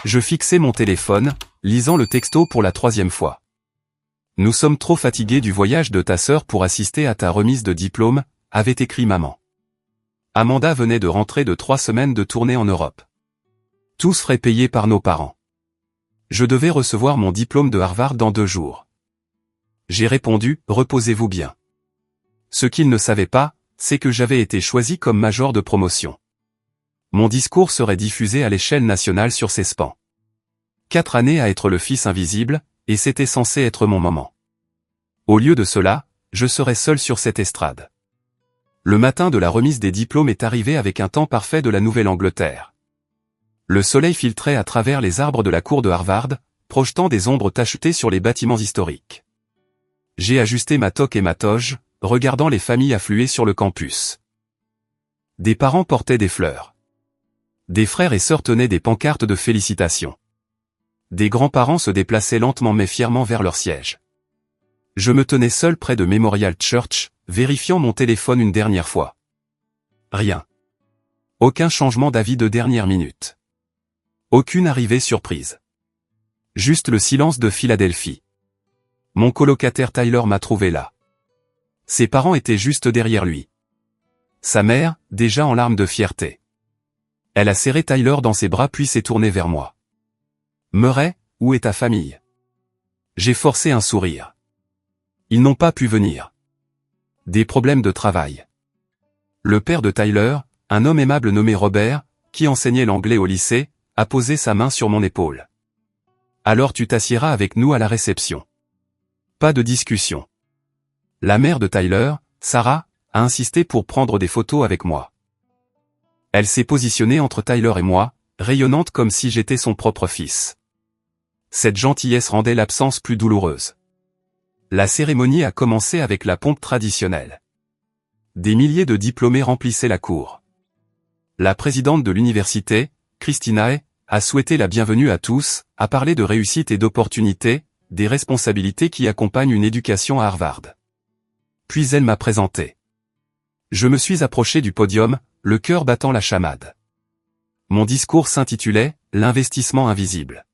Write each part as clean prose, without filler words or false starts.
Je fixais mon téléphone, lisant le texto pour la 3e fois. Nous sommes trop fatigués du voyage de ta sœur pour assister à ta remise de diplôme, avait écrit maman. Amanda venait de rentrer de 3 semaines de tournée en Europe. Tous frais payés par nos parents. Je devais recevoir mon diplôme de Harvard dans 2 jours. J'ai répondu, reposez-vous bien. Ce qu'ils ne savaient pas, c'est que j'avais été choisi comme major de promotion. Mon discours serait diffusé à l'échelle nationale sur C-SPAN. 4 années à être le fils invisible, et c'était censé être mon moment. Au lieu de cela, je serais seul sur cette estrade. Le matin de la remise des diplômes est arrivé avec un temps parfait de la Nouvelle-Angleterre. Le soleil filtrait à travers les arbres de la cour de Harvard, projetant des ombres tachetées sur les bâtiments historiques. J'ai ajusté ma toque et ma toge, regardant les familles affluer sur le campus. Des parents portaient des fleurs. Des frères et sœurs tenaient des pancartes de félicitations. Des grands-parents se déplaçaient lentement mais fièrement vers leur siège. Je me tenais seul près de Memorial Church, vérifiant mon téléphone une dernière fois. Rien. Aucun changement d'avis de dernière minute. Aucune arrivée surprise. Juste le silence de Philadelphie. Mon colocataire Tyler m'a trouvé là. Ses parents étaient juste derrière lui. Sa mère, déjà en larmes de fierté. Elle a serré Tyler dans ses bras puis s'est tournée vers moi. Murray, où est ta famille? J'ai forcé un sourire. Ils n'ont pas pu venir. Des problèmes de travail. Le père de Tyler, un homme aimable nommé Robert, qui enseignait l'anglais au lycée, a posé sa main sur mon épaule. Alors tu t'assieras avec nous à la réception. Pas de discussion. La mère de Tyler, Sarah, a insisté pour prendre des photos avec moi. Elle s'est positionnée entre Tyler et moi, rayonnante comme si j'étais son propre fils. Cette gentillesse rendait l'absence plus douloureuse. La cérémonie a commencé avec la pompe traditionnelle. Des milliers de diplômés remplissaient la cour. La présidente de l'université, Christina, a souhaité la bienvenue à tous, a parlé de réussite et d'opportunités, des responsabilités qui accompagnent une éducation à Harvard. Puis elle m'a présenté. Je me suis approché du podium, le cœur battant la chamade. Mon discours s'intitulait « L'investissement invisible ».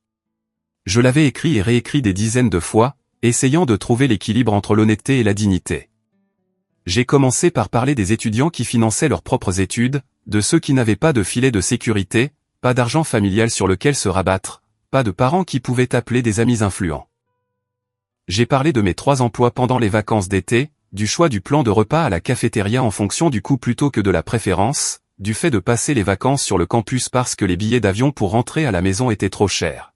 Je l'avais écrit et réécrit des dizaines de fois, essayant de trouver l'équilibre entre l'honnêteté et la dignité. J'ai commencé par parler des étudiants qui finançaient leurs propres études, de ceux qui n'avaient pas de filet de sécurité, pas d'argent familial sur lequel se rabattre, pas de parents qui pouvaient appeler des amis influents. J'ai parlé de mes 3 emplois pendant les vacances d'été, du choix du plan de repas à la cafétéria en fonction du coût plutôt que de la préférence, du fait de passer les vacances sur le campus parce que les billets d'avion pour rentrer à la maison étaient trop chers.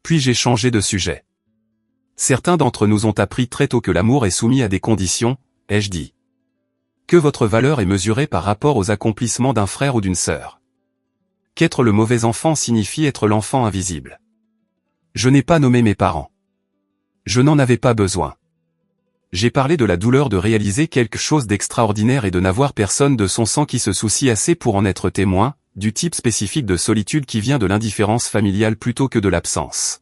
Puis j'ai changé de sujet. Certains d'entre nous ont appris très tôt que l'amour est soumis à des conditions, ai-je dit. Que votre valeur est mesurée par rapport aux accomplissements d'un frère ou d'une sœur. Qu'être le mauvais enfant signifie être l'enfant invisible. Je n'ai pas nommé mes parents. Je n'en avais pas besoin. J'ai parlé de la douleur de réaliser quelque chose d'extraordinaire et de n'avoir personne de son sang qui se soucie assez pour en être témoin, du type spécifique de solitude qui vient de l'indifférence familiale plutôt que de l'absence.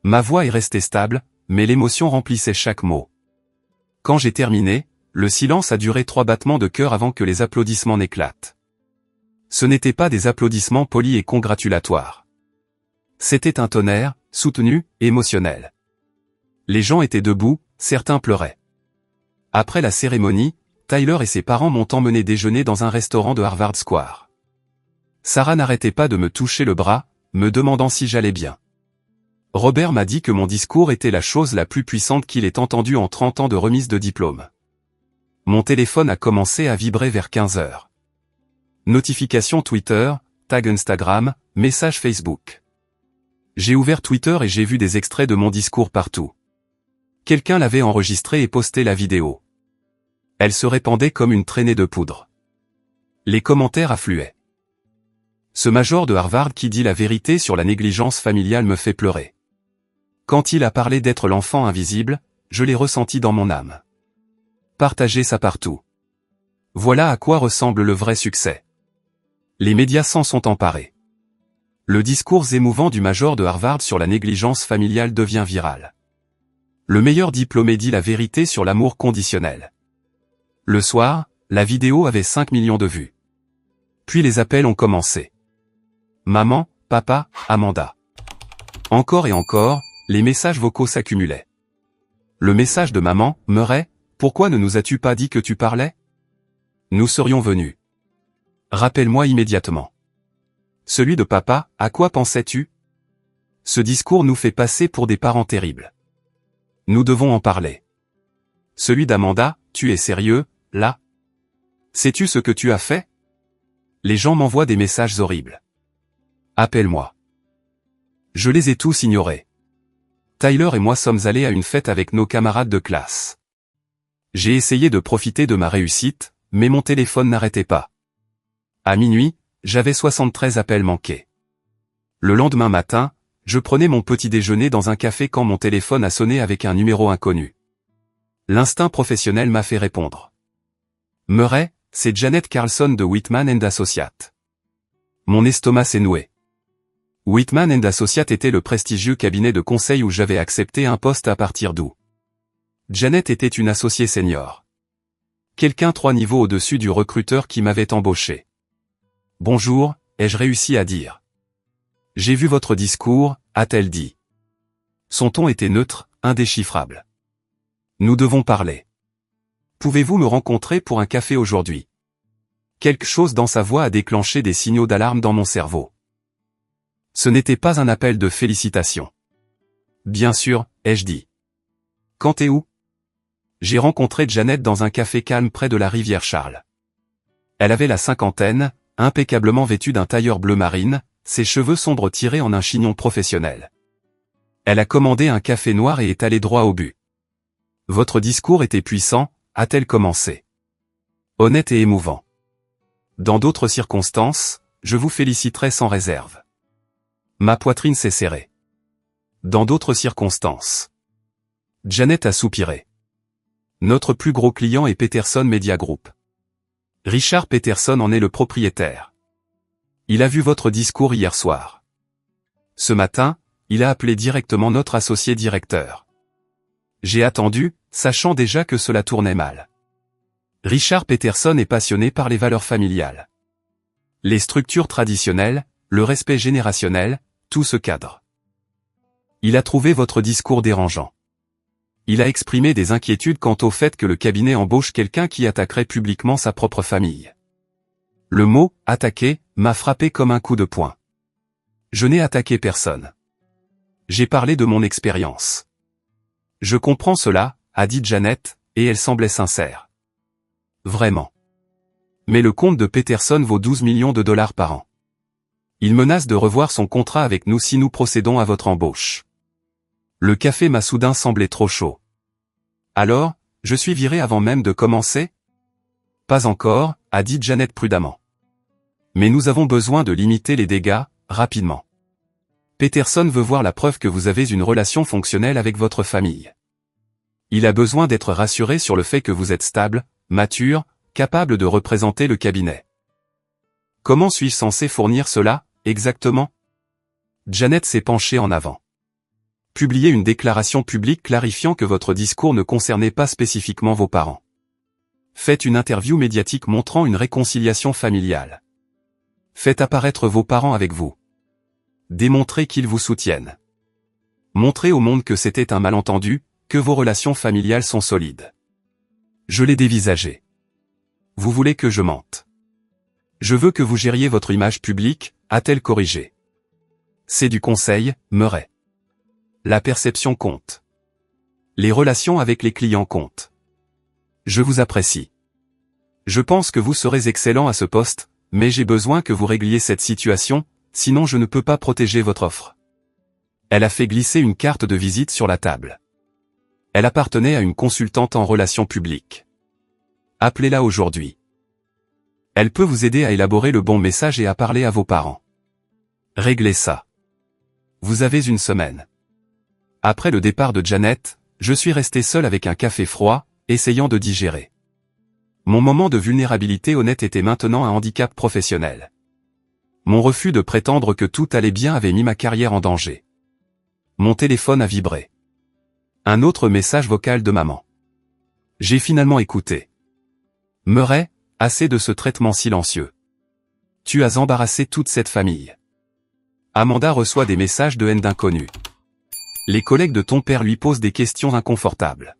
Ma voix est restée stable, mais l'émotion remplissait chaque mot. Quand j'ai terminé, le silence a duré 3 battements de cœur avant que les applaudissements n'éclatent. Ce n'étaient pas des applaudissements polis et congratulatoires. C'était un tonnerre, soutenu, émotionnel. Les gens étaient debout, certains pleuraient. Après la cérémonie, Tyler et ses parents m'ont emmené déjeuner dans un restaurant de Harvard Square. Sarah n'arrêtait pas de me toucher le bras, me demandant si j'allais bien. Robert m'a dit que mon discours était la chose la plus puissante qu'il ait entendue en 30 ans de remise de diplôme. Mon téléphone a commencé à vibrer vers 15 heures. Notification Twitter, tag Instagram, message Facebook. J'ai ouvert Twitter et j'ai vu des extraits de mon discours partout. Quelqu'un l'avait enregistré et posté la vidéo. Elle se répandait comme une traînée de poudre. Les commentaires affluaient. Ce major de Harvard qui dit la vérité sur la négligence familiale me fait pleurer. Quand il a parlé d'être l'enfant invisible, je l'ai ressenti dans mon âme. Partagez ça partout. Voilà à quoi ressemble le vrai succès. Les médias s'en sont emparés. Le discours émouvant du major de Harvard sur la négligence familiale devient viral. Le meilleur diplômé dit la vérité sur l'amour conditionnel. Le soir, la vidéo avait 5 millions de vues. Puis les appels ont commencé. Maman, papa, Amanda. Encore et encore, les messages vocaux s'accumulaient. Le message de maman, Murray, pourquoi ne nous as-tu pas dit que tu parlais? Nous serions venus. Rappelle-moi immédiatement. Celui de papa, à quoi pensais-tu? Ce discours nous fait passer pour des parents terribles. Nous devons en parler. Celui d'Amanda, tu es sérieux, là? Sais-tu ce que tu as fait? Les gens m'envoient des messages horribles. Appelle-moi. Je les ai tous ignorés. Tyler et moi sommes allés à une fête avec nos camarades de classe. J'ai essayé de profiter de ma réussite, mais mon téléphone n'arrêtait pas. À minuit, j'avais 73 appels manqués. Le lendemain matin, je prenais mon petit déjeuner dans un café quand mon téléphone a sonné avec un numéro inconnu. L'instinct professionnel m'a fait répondre. Murray, c'est Janet Carlson de Whitman & Associates. Mon estomac s'est noué. Whitman & Associates était le prestigieux cabinet de conseil où j'avais accepté un poste à partir d'où. Janet était une associée senior. Quelqu'un 3 niveaux au-dessus du recruteur qui m'avait embauché. Bonjour, ai-je réussi à dire. J'ai vu votre discours, a-t-elle dit. Son ton était neutre, indéchiffrable. Nous devons parler. Pouvez-vous me rencontrer pour un café aujourd'hui? Quelque chose dans sa voix a déclenché des signaux d'alarme dans mon cerveau. Ce n'était pas un appel de félicitations. Bien sûr, ai-je dit. Quand et où? J'ai rencontré Janet dans un café calme près de la rivière Charles. Elle avait la cinquantaine, impeccablement vêtue d'un tailleur bleu marine, ses cheveux sombres tirés en un chignon professionnel. Elle a commandé un café noir et est allée droit au but. Votre discours était puissant, a-t-elle commencé. Honnête et émouvant. Dans d'autres circonstances, je vous féliciterais sans réserve. Ma poitrine s'est serrée. Dans d'autres circonstances. Janet a soupiré. Notre plus gros client est Peterson Media Group. Richard Peterson en est le propriétaire. Il a vu votre discours hier soir. Ce matin, il a appelé directement notre associé directeur. J'ai attendu, sachant déjà que cela tournait mal. Richard Peterson est passionné par les valeurs familiales. Les structures traditionnelles, le respect générationnel, tout ce cadre. Il a trouvé votre discours dérangeant. Il a exprimé des inquiétudes quant au fait que le cabinet embauche quelqu'un qui attaquerait publiquement sa propre famille. Le mot « attaquer » m'a frappé comme un coup de poing. Je n'ai attaqué personne. J'ai parlé de mon expérience. Je comprends cela, a dit Janet, et elle semblait sincère. Vraiment. Mais le compte de Peterson vaut 12 millions de dollars par an. Il menace de revoir son contrat avec nous si nous procédons à votre embauche. Le café m'a soudain semblé trop chaud. Alors, je suis viré avant même de commencer? Pas encore, a dit Janet prudemment. Mais nous avons besoin de limiter les dégâts, rapidement. Peterson veut voir la preuve que vous avez une relation fonctionnelle avec votre famille. Il a besoin d'être rassuré sur le fait que vous êtes stable, mature, capable de représenter le cabinet. Comment suis-je censé fournir cela, exactement? Janet s'est penchée en avant. Publiez une déclaration publique clarifiant que votre discours ne concernait pas spécifiquement vos parents. Faites une interview médiatique montrant une réconciliation familiale. Faites apparaître vos parents avec vous. Démontrez qu'ils vous soutiennent. Montrez au monde que c'était un malentendu, que vos relations familiales sont solides. Je l'ai dévisagé. Vous voulez que je mente? Je veux que vous gériez votre image publique, a-t-elle corrigé. C'est du conseil, Murray. La perception compte. Les relations avec les clients comptent. Je vous apprécie. Je pense que vous serez excellent à ce poste, mais j'ai besoin que vous régliez cette situation, sinon je ne peux pas protéger votre offre. Elle a fait glisser une carte de visite sur la table. Elle appartenait à une consultante en relations publiques. Appelez-la aujourd'hui. Elle peut vous aider à élaborer le bon message et à parler à vos parents. Réglez ça. Vous avez une semaine. Après le départ de Janet, je suis resté seul avec un café froid, essayant de digérer. Mon moment de vulnérabilité honnête était maintenant un handicap professionnel. Mon refus de prétendre que tout allait bien avait mis ma carrière en danger. Mon téléphone a vibré. Un autre message vocal de maman. J'ai finalement écouté. Murray, assez de ce traitement silencieux. Tu as embarrassé toute cette famille. Amanda reçoit des messages de haine d'inconnus. Les collègues de ton père lui posent des questions inconfortables.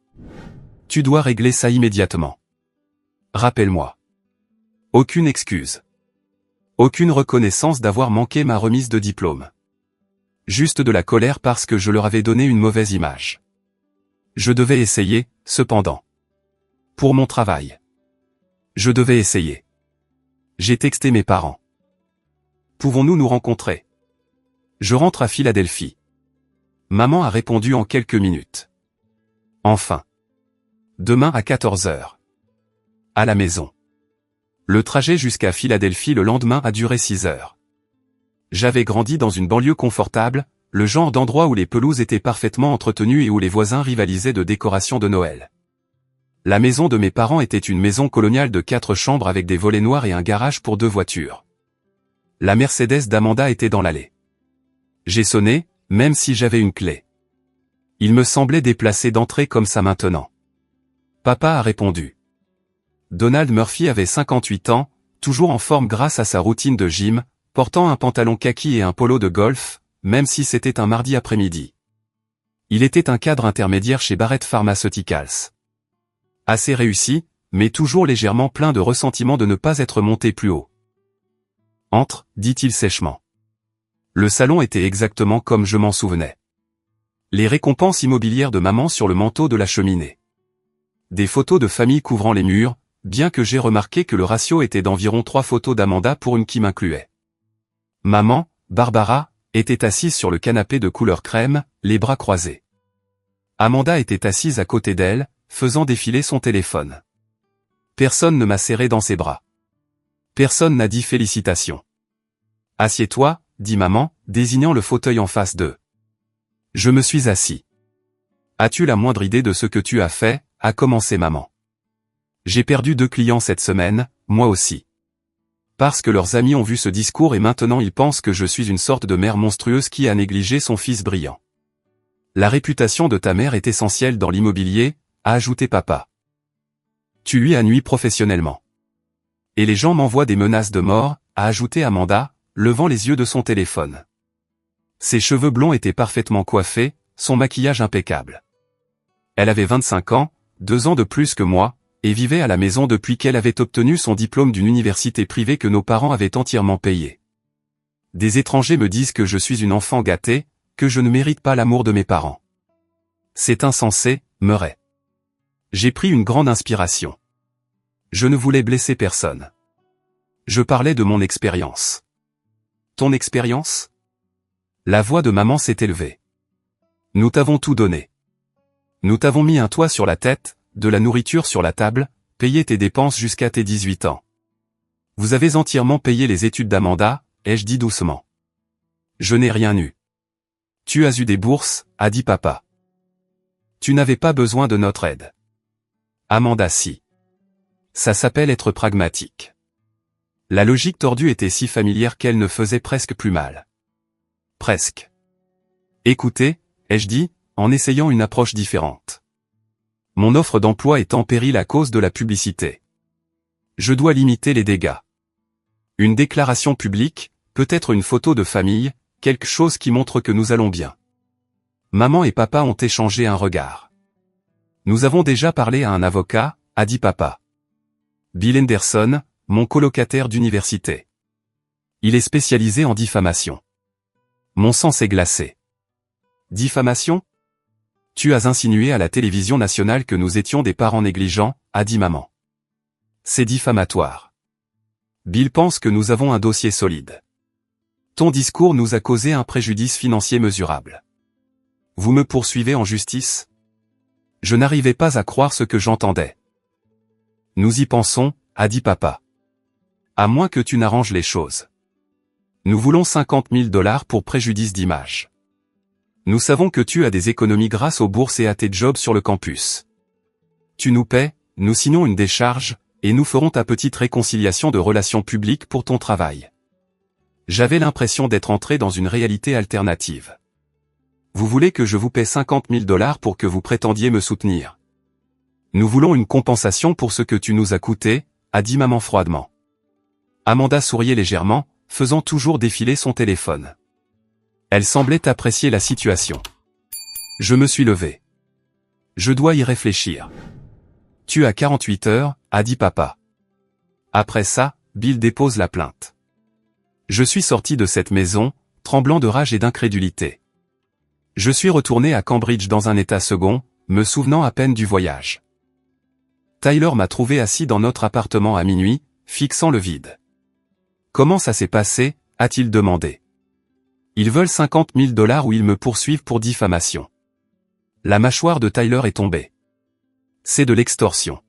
Tu dois régler ça immédiatement. Rappelle-moi. Aucune excuse. Aucune reconnaissance d'avoir manqué ma remise de diplôme. Juste de la colère parce que je leur avais donné une mauvaise image. Je devais essayer, cependant. Pour mon travail. Je devais essayer. J'ai texté mes parents. Pouvons-nous nous rencontrer? Je rentre à Philadelphie. Maman a répondu en quelques minutes. Enfin. Demain à 14 h. À la maison. Le trajet jusqu'à Philadelphie le lendemain a duré 6 heures. J'avais grandi dans une banlieue confortable, le genre d'endroit où les pelouses étaient parfaitement entretenues et où les voisins rivalisaient de décorations de Noël. La maison de mes parents était une maison coloniale de 4 chambres avec des volets noirs et un garage pour 2 voitures. La Mercedes d'Amanda était dans l'allée. J'ai sonné, même si j'avais une clé. Il me semblait déplacé d'entrer comme ça maintenant. Papa a répondu. Donald Murphy avait 58 ans, toujours en forme grâce à sa routine de gym, portant un pantalon kaki et un polo de golf, même si c'était un mardi après-midi. Il était un cadre intermédiaire chez Barrett Pharmaceuticals. Assez réussi, mais toujours légèrement plein de ressentiment de ne pas être monté plus haut. Entre, dit-il sèchement. Le salon était exactement comme je m'en souvenais. Les récompenses immobilières de maman sur le manteau de la cheminée. Des photos de famille couvrant les murs, bien que j'ai remarqué que le ratio était d'environ 3 photos d'Amanda pour une qui m'incluait. Maman, Barbara, était assise sur le canapé de couleur crème, les bras croisés. Amanda était assise à côté d'elle, faisant défiler son téléphone. Personne ne m'a serré dans ses bras. Personne n'a dit félicitations. Assieds-toi, dit maman, désignant le fauteuil en face d'eux. Je me suis assis. As-tu la moindre idée de ce que tu as fait, a commencé maman. J'ai perdu 2 clients cette semaine, moi aussi. Parce que leurs amis ont vu ce discours et maintenant ils pensent que je suis une sorte de mère monstrueuse qui a négligé son fils brillant. La réputation de ta mère est essentielle dans l'immobilier, a ajouté papa. Tu lui as nui professionnellement. Et les gens m'envoient des menaces de mort, a ajouté Amanda, levant les yeux de son téléphone. Ses cheveux blonds étaient parfaitement coiffés, son maquillage impeccable. Elle avait 25 ans, 2 ans de plus que moi, et vivait à la maison depuis qu'elle avait obtenu son diplôme d'une université privée que nos parents avaient entièrement payée. Des étrangers me disent que je suis une enfant gâtée, que je ne mérite pas l'amour de mes parents. C'est insensé, Murray. J'ai pris une grande inspiration. Je ne voulais blesser personne. Je parlais de mon expérience. Ton expérience? La voix de maman s'est élevée. Nous t'avons tout donné. Nous t'avons mis un toit sur la tête, de la nourriture sur la table, payé tes dépenses jusqu'à tes 18 ans. Vous avez entièrement payé les études d'Amanda, ai-je dit doucement. Je n'ai rien eu. Tu as eu des bourses, a dit papa. Tu n'avais pas besoin de notre aide. Amanda si. Ça s'appelle être pragmatique. La logique tordue était si familière qu'elle ne faisait presque plus mal. Presque. Écoutez, ai-je dit, en essayant une approche différente. Mon offre d'emploi est en péril à cause de la publicité. Je dois limiter les dégâts. Une déclaration publique, peut-être une photo de famille, quelque chose qui montre que nous allons bien. Maman et papa ont échangé un regard. Nous avons déjà parlé à un avocat, a dit papa. Bill Henderson, mon colocataire d'université. Il est spécialisé en diffamation. Mon sang s'est glacé. Diffamation? Tu as insinué à la télévision nationale que nous étions des parents négligents, a dit maman. C'est diffamatoire. Bill pense que nous avons un dossier solide. Ton discours nous a causé un préjudice financier mesurable. Vous me poursuivez en justice? Je n'arrivais pas à croire ce que j'entendais. Nous y pensons, a dit papa. À moins que tu n'arranges les choses. Nous voulons 50 000 $ pour préjudice d'image. Nous savons que tu as des économies grâce aux bourses et à tes jobs sur le campus. Tu nous paies, nous signons une décharge, et nous ferons ta petite réconciliation de relations publiques pour ton travail. J'avais l'impression d'être entré dans une réalité alternative. Vous voulez que je vous paie 50 000 $ pour que vous prétendiez me soutenir. Nous voulons une compensation pour ce que tu nous as coûté, a dit maman froidement. Amanda souriait légèrement, faisant toujours défiler son téléphone. Elle semblait apprécier la situation. Je me suis levé. Je dois y réfléchir. Tu as 48 heures, a dit papa. Après ça, Bill dépose la plainte. Je suis sorti de cette maison, tremblant de rage et d'incrédulité. Je suis retourné à Cambridge dans un état second, me souvenant à peine du voyage. Tyler m'a trouvé assis dans notre appartement à minuit, fixant le vide. Comment ça s'est passé, a-t-il demandé. Ils veulent 50 000 $ ou ils me poursuivent pour diffamation. La mâchoire de Tyler est tombée. C'est de l'extorsion.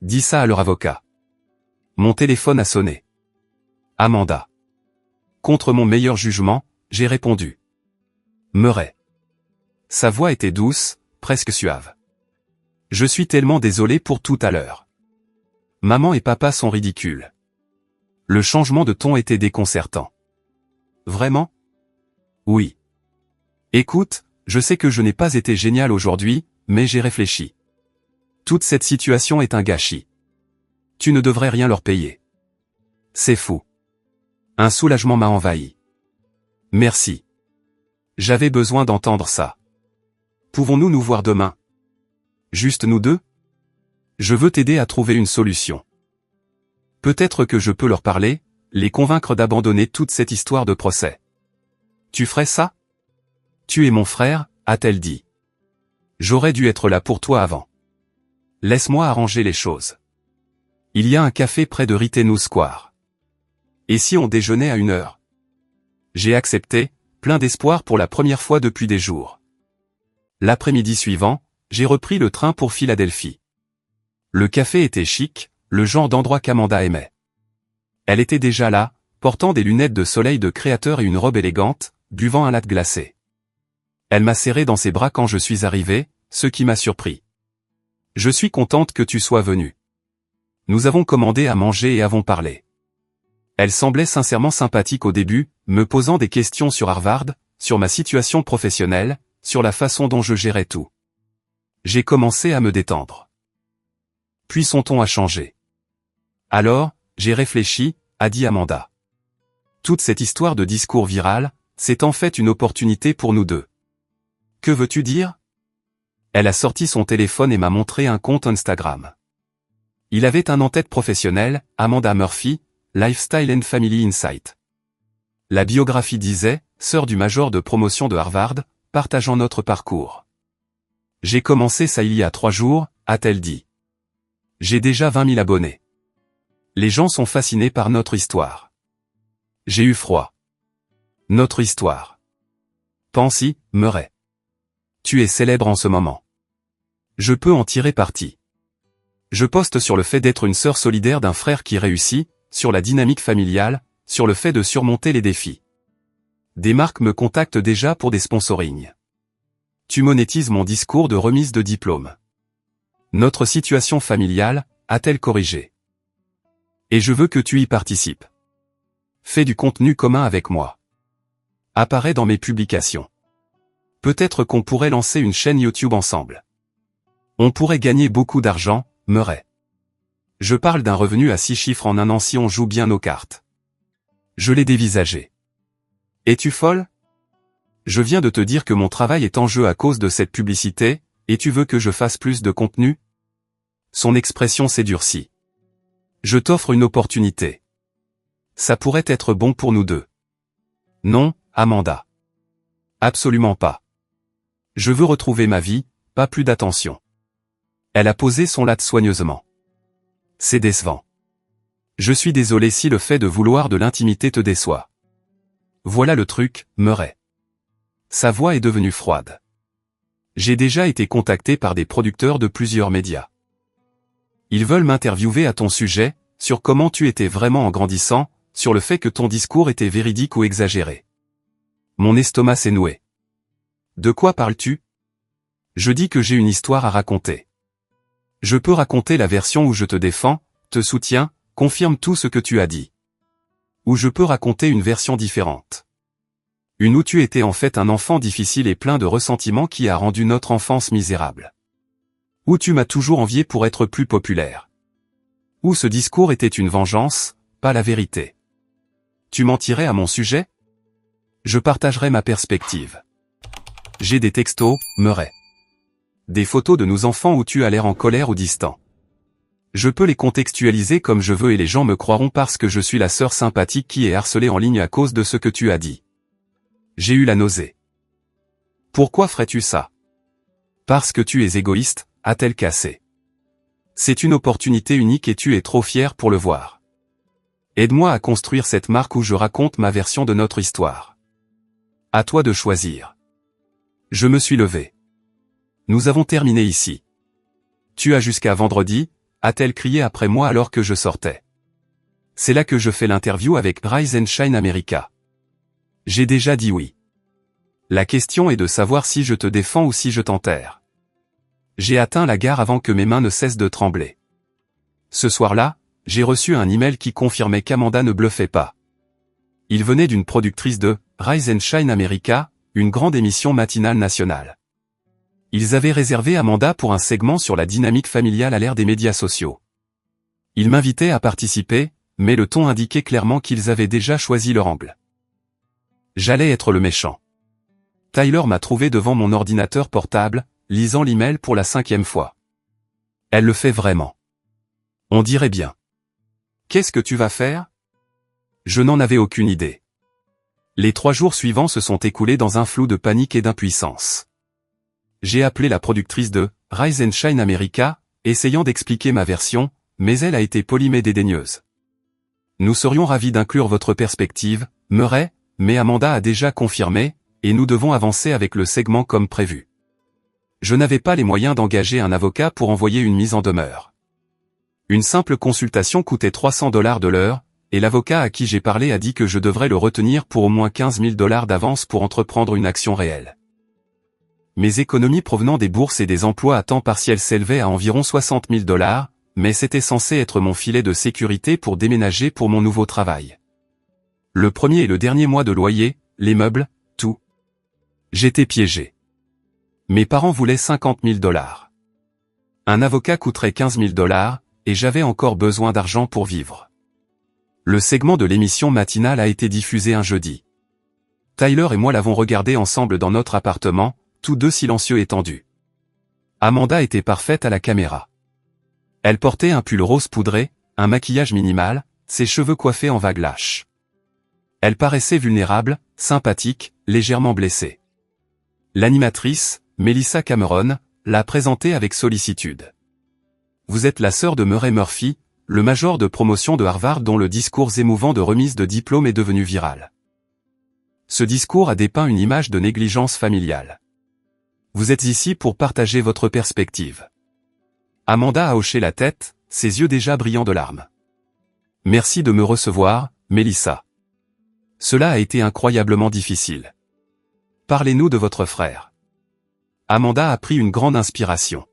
Dis ça à leur avocat. Mon téléphone a sonné. Amanda. Contre mon meilleur jugement, j'ai répondu. Murray. Sa voix était douce, presque suave. Je suis tellement désolé pour tout à l'heure. Maman et papa sont ridicules. Le changement de ton était déconcertant. Vraiment? Oui. Écoute, je sais que je n'ai pas été génial aujourd'hui, mais j'ai réfléchi. Toute cette situation est un gâchis. Tu ne devrais rien leur payer. C'est fou. Un soulagement m'a envahi. Merci. J'avais besoin d'entendre ça. Pouvons-nous nous voir demain? Juste nous deux? Je veux t'aider à trouver une solution. Peut-être que je peux leur parler, les convaincre d'abandonner toute cette histoire de procès. Tu ferais ça? Tu es mon frère, a-t-elle dit. J'aurais dû être là pour toi avant. Laisse-moi arranger les choses. Il y a un café près de Rittenhouse Square. Et si on déjeunait à 1h? J'ai accepté, plein d'espoir pour la première fois depuis des jours. L'après-midi suivant, j'ai repris le train pour Philadelphie. Le café était chic, le genre d'endroit qu'Amanda aimait. Elle était déjà là, portant des lunettes de soleil de créateur et une robe élégante, buvant un latte glacé. Elle m'a serré dans ses bras quand je suis arrivé, ce qui m'a surpris. Je suis contente que tu sois venu. Nous avons commandé à manger et avons parlé. Elle semblait sincèrement sympathique au début, me posant des questions sur Harvard, sur ma situation professionnelle, sur la façon dont je gérais tout. J'ai commencé à me détendre. Puis son ton a changé. Alors, j'ai réfléchi, a dit Amanda. Toute cette histoire de discours viral, c'est en fait une opportunité pour nous deux. Que veux-tu dire? Elle a sorti son téléphone et m'a montré un compte Instagram. Il avait un en-tête professionnel, Amanda Murphy, Lifestyle and Family Insight. La biographie disait, sœur du major de promotion de Harvard, partageant notre parcours. J'ai commencé ça il y a 3 jours, a-t-elle dit. J'ai déjà 20 000 abonnés. Les gens sont fascinés par notre histoire. J'ai eu froid. Notre histoire. Pense-y, Murray. Tu es célèbre en ce moment. Je peux en tirer parti. Je poste sur le fait d'être une sœur solidaire d'un frère qui réussit, sur la dynamique familiale, sur le fait de surmonter les défis. Des marques me contactent déjà pour des sponsorings. Tu monétises mon discours de remise de diplôme. Notre situation familiale, a-t-elle corrigé? Et je veux que tu y participes. Fais du contenu commun avec moi. Apparaît dans mes publications. Peut-être qu'on pourrait lancer une chaîne YouTube ensemble. On pourrait gagner beaucoup d'argent, Murray. Je parle d'un revenu à 6 chiffres en un an si on joue bien nos cartes. Je l'ai dévisagé. Es-tu folle? Je viens de te dire que mon travail est en jeu à cause de cette publicité, et tu veux que je fasse plus de contenu? Son expression s'est durcie. Je t'offre une opportunité. Ça pourrait être bon pour nous deux. Non, Amanda. Absolument pas. Je veux retrouver ma vie, pas plus d'attention. Elle a posé son latte soigneusement. C'est décevant. Je suis désolé si le fait de vouloir de l'intimité te déçoit. Voilà le truc, Murray. Sa voix est devenue froide. J'ai déjà été contacté par des producteurs de plusieurs médias. Ils veulent m'interviewer à ton sujet, sur comment tu étais vraiment en grandissant, sur le fait que ton discours était véridique ou exagéré. Mon estomac s'est noué. De quoi parles-tu? Je dis que j'ai une histoire à raconter. Je peux raconter la version où je te défends, te soutiens, confirme tout ce que tu as dit. Ou je peux raconter une version différente. Une où tu étais en fait un enfant difficile et plein de ressentiments qui a rendu notre enfance misérable. Où tu m'as toujours envié pour être plus populaire. Où ce discours était une vengeance, pas la vérité. Tu mentirais à mon sujet? Je partagerai ma perspective. J'ai des textos, Murray. Des photos de nos enfants où tu as l'air en colère ou distant. Je peux les contextualiser comme je veux et les gens me croiront parce que je suis la sœur sympathique qui est harcelée en ligne à cause de ce que tu as dit. J'ai eu la nausée. Pourquoi ferais-tu ça? Parce que tu es égoïste, a-t-elle cassé. C'est une opportunité unique et tu es trop fier pour le voir. Aide-moi à construire cette marque où je raconte ma version de notre histoire. À toi de choisir. Je me suis levé. Nous avons terminé ici. Tu as jusqu'à vendredi, a-t-elle crié après moi alors que je sortais. C'est là que je fais l'interview avec Rise and Shine America. J'ai déjà dit oui. La question est de savoir si je te défends ou si je t'enterre. J'ai atteint la gare avant que mes mains ne cessent de trembler. Ce soir-là, j'ai reçu un email qui confirmait qu'Amanda ne bluffait pas. Il venait d'une productrice de Rise and Shine America, une grande émission matinale nationale. Ils avaient réservé Amanda pour un segment sur la dynamique familiale à l'ère des médias sociaux. Ils m'invitaient à participer, mais le ton indiquait clairement qu'ils avaient déjà choisi leur angle. J'allais être le méchant. Tyler m'a trouvé devant mon ordinateur portable, lisant l'email pour la 5e fois. Elle le fait vraiment. On dirait bien. Qu'est-ce que tu vas faire? Je n'en avais aucune idée. Les 3 jours suivants se sont écoulés dans un flou de panique et d'impuissance. J'ai appelé la productrice de Rise and Shine America, essayant d'expliquer ma version, mais elle a été polie mais dédaigneuse. Nous serions ravis d'inclure votre perspective, Murray, mais Amanda a déjà confirmé, et nous devons avancer avec le segment comme prévu. Je n'avais pas les moyens d'engager un avocat pour envoyer une mise en demeure. Une simple consultation coûtait $300 de l'heure, et l'avocat à qui j'ai parlé a dit que je devrais le retenir pour au moins $15 000 d'avance pour entreprendre une action réelle. Mes économies provenant des bourses et des emplois à temps partiel s'élevaient à environ $60 000, mais c'était censé être mon filet de sécurité pour déménager pour mon nouveau travail. Le premier et le dernier mois de loyer, les meubles, tout. J'étais piégé. Mes parents voulaient $50 000. Un avocat coûterait $15 000, et j'avais encore besoin d'argent pour vivre. Le segment de l'émission matinale a été diffusé un jeudi. Tyler et moi l'avons regardé ensemble dans notre appartement, tous deux silencieux et tendus. Amanda était parfaite à la caméra. Elle portait un pull rose poudré, un maquillage minimal, ses cheveux coiffés en vagues lâches. Elle paraissait vulnérable, sympathique, légèrement blessée. L'animatrice, Melissa Cameron, l'a présentée avec sollicitude. Vous êtes la sœur de Murray Murphy, le major de promotion de Harvard dont le discours émouvant de remise de diplôme est devenu viral. Ce discours a dépeint une image de négligence familiale. Vous êtes ici pour partager votre perspective. Amanda a hoché la tête, ses yeux déjà brillants de larmes. Merci de me recevoir, Melissa. Cela a été incroyablement difficile. Parlez-nous de votre frère. Amanda a pris une grande inspiration.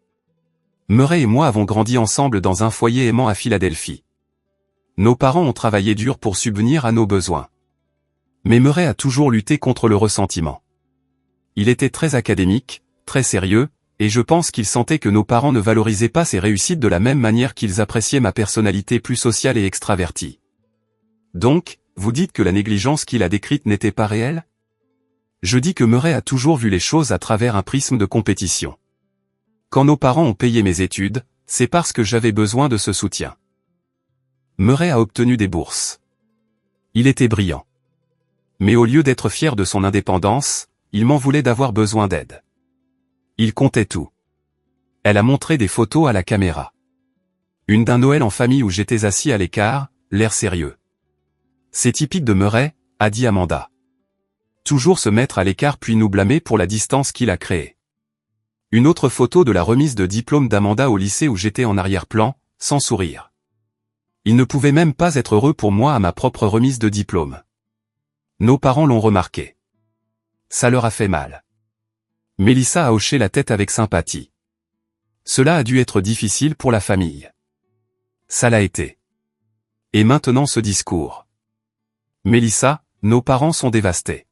Murray et moi avons grandi ensemble dans un foyer aimant à Philadelphie. Nos parents ont travaillé dur pour subvenir à nos besoins. Mais Murray a toujours lutté contre le ressentiment. Il était très académique, très sérieux, et je pense qu'il sentait que nos parents ne valorisaient pas ses réussites de la même manière qu'ils appréciaient ma personnalité plus sociale et extravertie. Donc, vous dites que la négligence qu'il a décrite n'était pas réelle? Je dis que Murray a toujours vu les choses à travers un prisme de compétition. Quand nos parents ont payé mes études, c'est parce que j'avais besoin de ce soutien. Murray a obtenu des bourses. Il était brillant. Mais au lieu d'être fier de son indépendance, il m'en voulait d'avoir besoin d'aide. Il comptait tout. Elle a montré des photos à la caméra. Une d'un Noël en famille où j'étais assis à l'écart, l'air sérieux. C'est typique de Murray, a dit Amanda. Toujours se mettre à l'écart puis nous blâmer pour la distance qu'il a créée. Une autre photo de la remise de diplôme d'Amanda au lycée où j'étais en arrière-plan, sans sourire. Il ne pouvait même pas être heureux pour moi à ma propre remise de diplôme. Nos parents l'ont remarqué. Ça leur a fait mal. Melissa a hoché la tête avec sympathie. Cela a dû être difficile pour la famille. Ça l'a été. Et maintenant ce discours. Melissa, nos parents sont dévastés.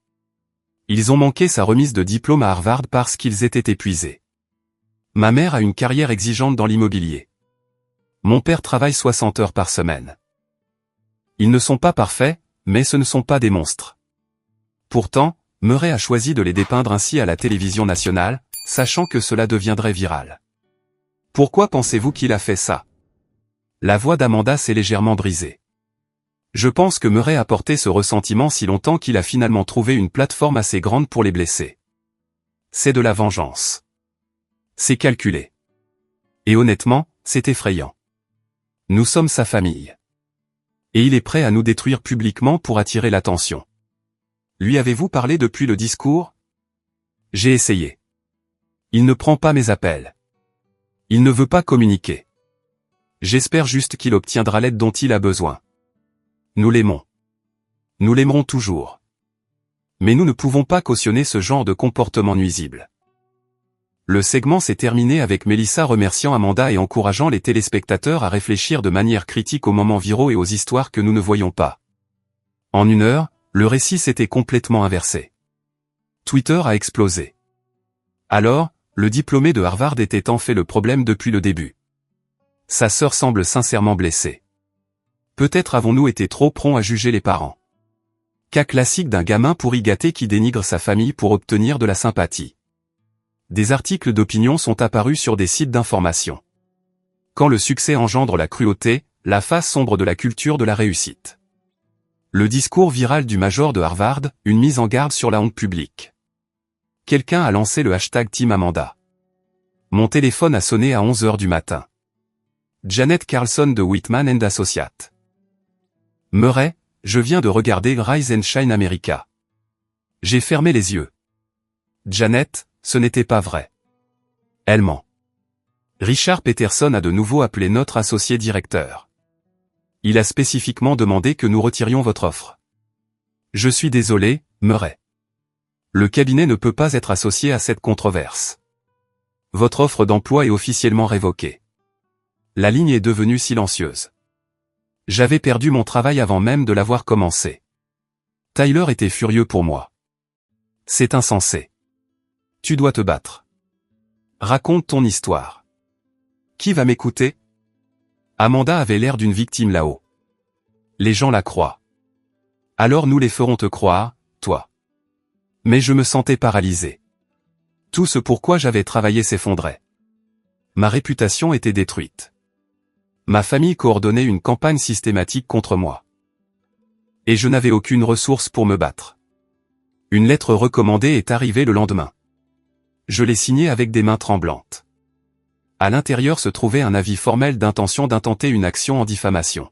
Ils ont manqué sa remise de diplôme à Harvard parce qu'ils étaient épuisés. Ma mère a une carrière exigeante dans l'immobilier. Mon père travaille 60 heures par semaine. Ils ne sont pas parfaits, mais ce ne sont pas des monstres. Pourtant, Murray a choisi de les dépeindre ainsi à la télévision nationale, sachant que cela deviendrait viral. Pourquoi pensez-vous qu'il a fait ça? La voix d'Amanda s'est légèrement brisée. Je pense que Murray a porté ce ressentiment si longtemps qu'il a finalement trouvé une plateforme assez grande pour les blesser. C'est de la vengeance. C'est calculé. Et honnêtement, c'est effrayant. Nous sommes sa famille. Et il est prêt à nous détruire publiquement pour attirer l'attention. Lui avez-vous parlé depuis le discours? J'ai essayé. Il ne prend pas mes appels. Il ne veut pas communiquer. J'espère juste qu'il obtiendra l'aide dont il a besoin. Nous l'aimons. Nous l'aimerons toujours. Mais nous ne pouvons pas cautionner ce genre de comportement nuisible. Le segment s'est terminé avec Melissa remerciant Amanda et encourageant les téléspectateurs à réfléchir de manière critique aux moments viraux et aux histoires que nous ne voyons pas. En 1 heure, le récit s'était complètement inversé. Twitter a explosé. Alors, le diplômé de Harvard était en fait le problème depuis le début. Sa sœur semble sincèrement blessée. Peut-être avons-nous été trop prompts à juger les parents. Cas classique d'un gamin pourri gâté qui dénigre sa famille pour obtenir de la sympathie. Des articles d'opinion sont apparus sur des sites d'information. Quand le succès engendre la cruauté, la face sombre de la culture de la réussite. Le discours viral du major de Harvard, une mise en garde sur la honte publique. Quelqu'un a lancé le hashtag Team Amanda. Mon téléphone a sonné à 11 h du matin. Janet Carlson de Whitman & Associates. Murray, je viens de regarder Rise and Shine America. J'ai fermé les yeux. Janet, ce n'était pas vrai. Elle ment. Richard Peterson a de nouveau appelé notre associé directeur. Il a spécifiquement demandé que nous retirions votre offre. Je suis désolé, Murray. Le cabinet ne peut pas être associé à cette controverse. Votre offre d'emploi est officiellement révoquée. La ligne est devenue silencieuse. J'avais perdu mon travail avant même de l'avoir commencé. Tyler était furieux pour moi. C'est insensé. Tu dois te battre. Raconte ton histoire. Qui va m'écouter? Amanda avait l'air d'une victime là-haut. Les gens la croient. Alors nous les ferons te croire, toi. Mais je me sentais paralysé. Tout ce pourquoi j'avais travaillé s'effondrait. Ma réputation était détruite. Ma famille coordonnait une campagne systématique contre moi. Et je n'avais aucune ressource pour me battre. Une lettre recommandée est arrivée le lendemain. Je l'ai signée avec des mains tremblantes. À l'intérieur se trouvait un avis formel d'intention d'intenter une action en diffamation.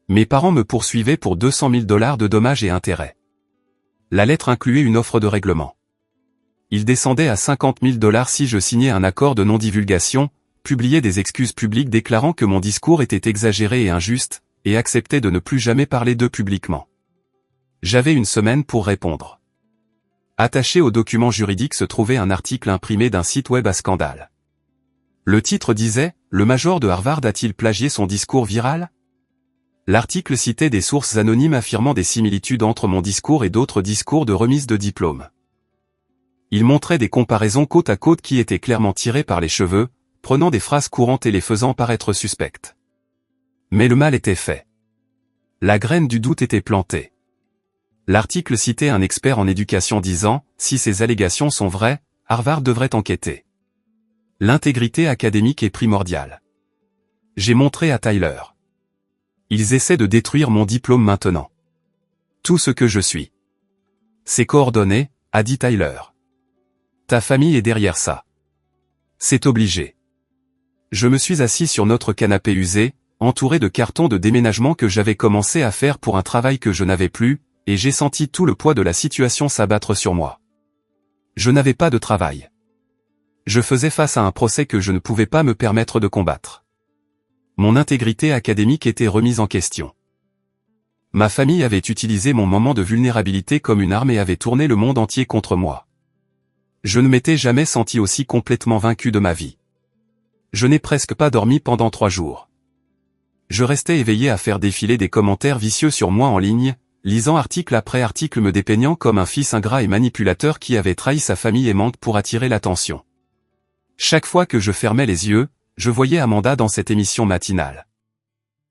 Mes parents me poursuivaient pour 200 000 $ de dommages et intérêts. La lettre incluait une offre de règlement. Il descendait à 50 000 $ si je signais un accord de non-divulgation, publiais des excuses publiques déclarant que mon discours était exagéré et injuste, et acceptais de ne plus jamais parler d'eux publiquement. J'avais 1 semaine pour répondre. Attaché au document juridique se trouvait un article imprimé d'un site web à scandale. Le titre disait « Le major de Harvard a-t-il plagié son discours viral ?» L'article citait des sources anonymes affirmant des similitudes entre mon discours et d'autres discours de remise de diplôme. Il montrait des comparaisons côte à côte qui étaient clairement tirées par les cheveux, prenant des phrases courantes et les faisant paraître suspectes. Mais le mal était fait. La graine du doute était plantée. L'article citait un expert en éducation disant « Si ces allégations sont vraies, Harvard devrait enquêter. L'intégrité académique est primordiale. » J'ai montré à Tyler. Ils essaient de détruire mon diplôme maintenant. Tout ce que je suis. C'est coordonné, a dit Tyler. Ta famille est derrière ça. C'est obligé. Je me suis assis sur notre canapé usé, entouré de cartons de déménagement que j'avais commencé à faire pour un travail que je n'avais plus, et j'ai senti tout le poids de la situation s'abattre sur moi. Je n'avais pas de travail. Je faisais face à un procès que je ne pouvais pas me permettre de combattre. Mon intégrité académique était remise en question. Ma famille avait utilisé mon moment de vulnérabilité comme une arme et avait tourné le monde entier contre moi. Je ne m'étais jamais senti aussi complètement vaincu de ma vie. Je n'ai presque pas dormi pendant 3 jours. Je restais éveillé à faire défiler des commentaires vicieux sur moi en ligne, lisant article après article me dépeignant comme un fils ingrat et manipulateur qui avait trahi sa famille aimante pour attirer l'attention. Chaque fois que je fermais les yeux, je voyais Amanda dans cette émission matinale.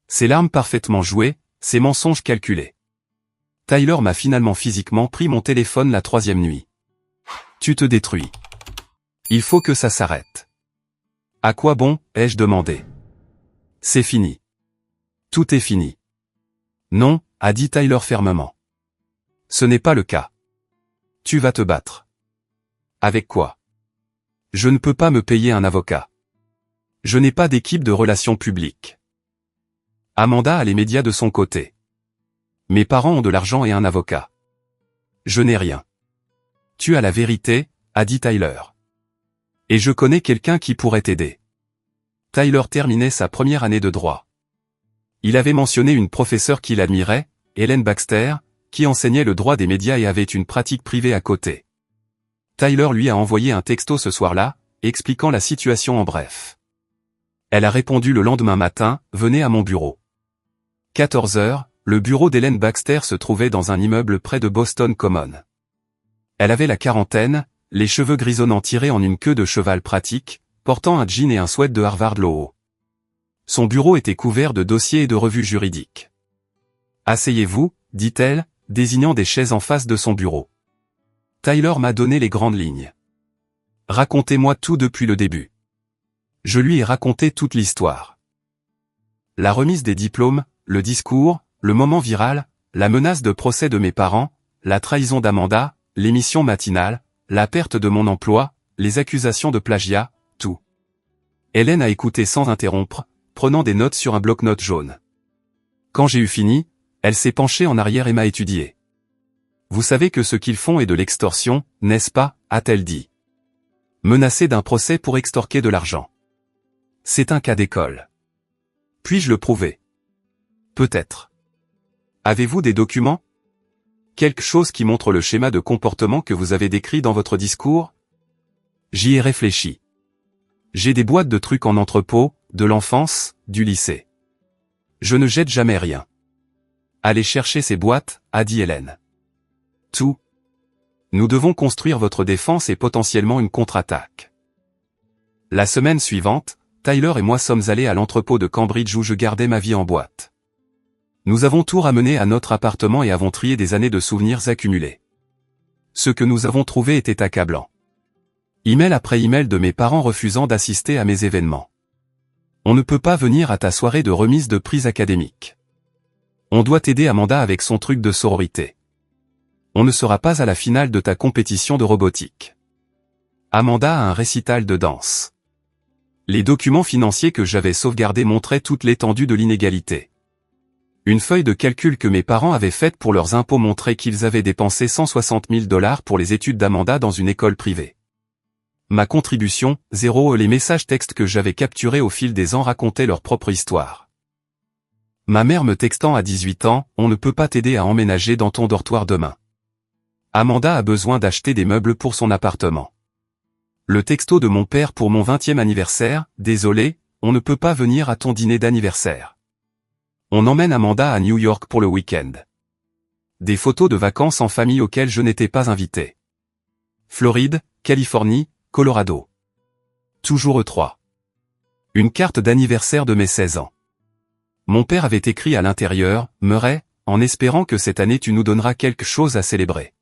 Ses larmes parfaitement jouées, ses mensonges calculés. Tyler m'a finalement physiquement pris mon téléphone la 3e nuit. Tu te détruis. Il faut que ça s'arrête. À quoi bon, ai-je demandé. C'est fini. Tout est fini. Non, a dit Tyler fermement. Ce n'est pas le cas. Tu vas te battre. Avec quoi? Je ne peux pas me payer un avocat. Je n'ai pas d'équipe de relations publiques. Amanda a les médias de son côté. Mes parents ont de l'argent et un avocat. Je n'ai rien. Tu as la vérité, a dit Tyler. Et je connais quelqu'un qui pourrait t'aider. Tyler terminait sa première année de droit. Il avait mentionné une professeure qu'il admirait, Helen Baxter, qui enseignait le droit des médias et avait une pratique privée à côté. Tyler lui a envoyé un texto ce soir-là, expliquant la situation en bref. Elle a répondu le lendemain matin, « Venez à mon bureau ». 14 heures, le bureau d'Helen Baxter se trouvait dans un immeuble près de Boston Common. Elle avait la quarantaine, les cheveux grisonnants tirés en une queue de cheval pratique, portant un jean et un sweat de Harvard Law. Son bureau était couvert de dossiers et de revues juridiques. « Asseyez-vous », dit-elle, désignant des chaises en face de son bureau. Tyler m'a donné les grandes lignes. « Racontez-moi tout depuis le début. » Je lui ai raconté toute l'histoire. La remise des diplômes, le discours, le moment viral, la menace de procès de mes parents, la trahison d'Amanda, l'émission matinale, la perte de mon emploi, les accusations de plagiat, tout. Hélène a écouté sans interrompre, prenant des notes sur un bloc-notes jaune. Quand j'ai eu fini, elle s'est penchée en arrière et m'a étudié. « Vous savez que ce qu'ils font est de l'extorsion, n'est-ce pas ?» a-t-elle dit. Menacé d'un procès pour extorquer de l'argent. C'est un cas d'école. Puis-je le prouver? Peut-être. Avez-vous des documents? Quelque chose qui montre le schéma de comportement que vous avez décrit dans votre discours? J'y ai réfléchi. J'ai des boîtes de trucs en entrepôt, de l'enfance, du lycée. Je ne jette jamais rien. Allez chercher ces boîtes, a dit Hélène. Tout. Nous devons construire votre défense et potentiellement une contre-attaque. La semaine suivante, Tyler et moi sommes allés à l'entrepôt de Cambridge où je gardais ma vie en boîte. Nous avons tout ramené à notre appartement et avons trié des années de souvenirs accumulés. Ce que nous avons trouvé était accablant. Email après email de mes parents refusant d'assister à mes événements. On ne peut pas venir à ta soirée de remise de prix académique. On doit t'aider Amanda avec son truc de sororité. On ne sera pas à la finale de ta compétition de robotique. Amanda a un récital de danse. Les documents financiers que j'avais sauvegardés montraient toute l'étendue de l'inégalité. Une feuille de calcul que mes parents avaient faite pour leurs impôts montrait qu'ils avaient dépensé 160 000 $ pour les études d'Amanda dans une école privée. Ma contribution, 0. Les messages textes que j'avais capturés au fil des ans racontaient leur propre histoire. Ma mère me textant à 18 ans, « On ne peut pas t'aider à emménager dans ton dortoir demain. Amanda a besoin d'acheter des meubles pour son appartement. » Le texto de mon père pour mon 20e anniversaire, « Désolé, on ne peut pas venir à ton dîner d'anniversaire. On emmène Amanda à New York pour le week-end. » Des photos de vacances en famille auxquelles je n'étais pas invité. Floride, Californie, Colorado. Toujours E3. Une carte d'anniversaire de mes 16 ans. Mon père avait écrit à l'intérieur, « Murray, en espérant que cette année tu nous donneras quelque chose à célébrer. »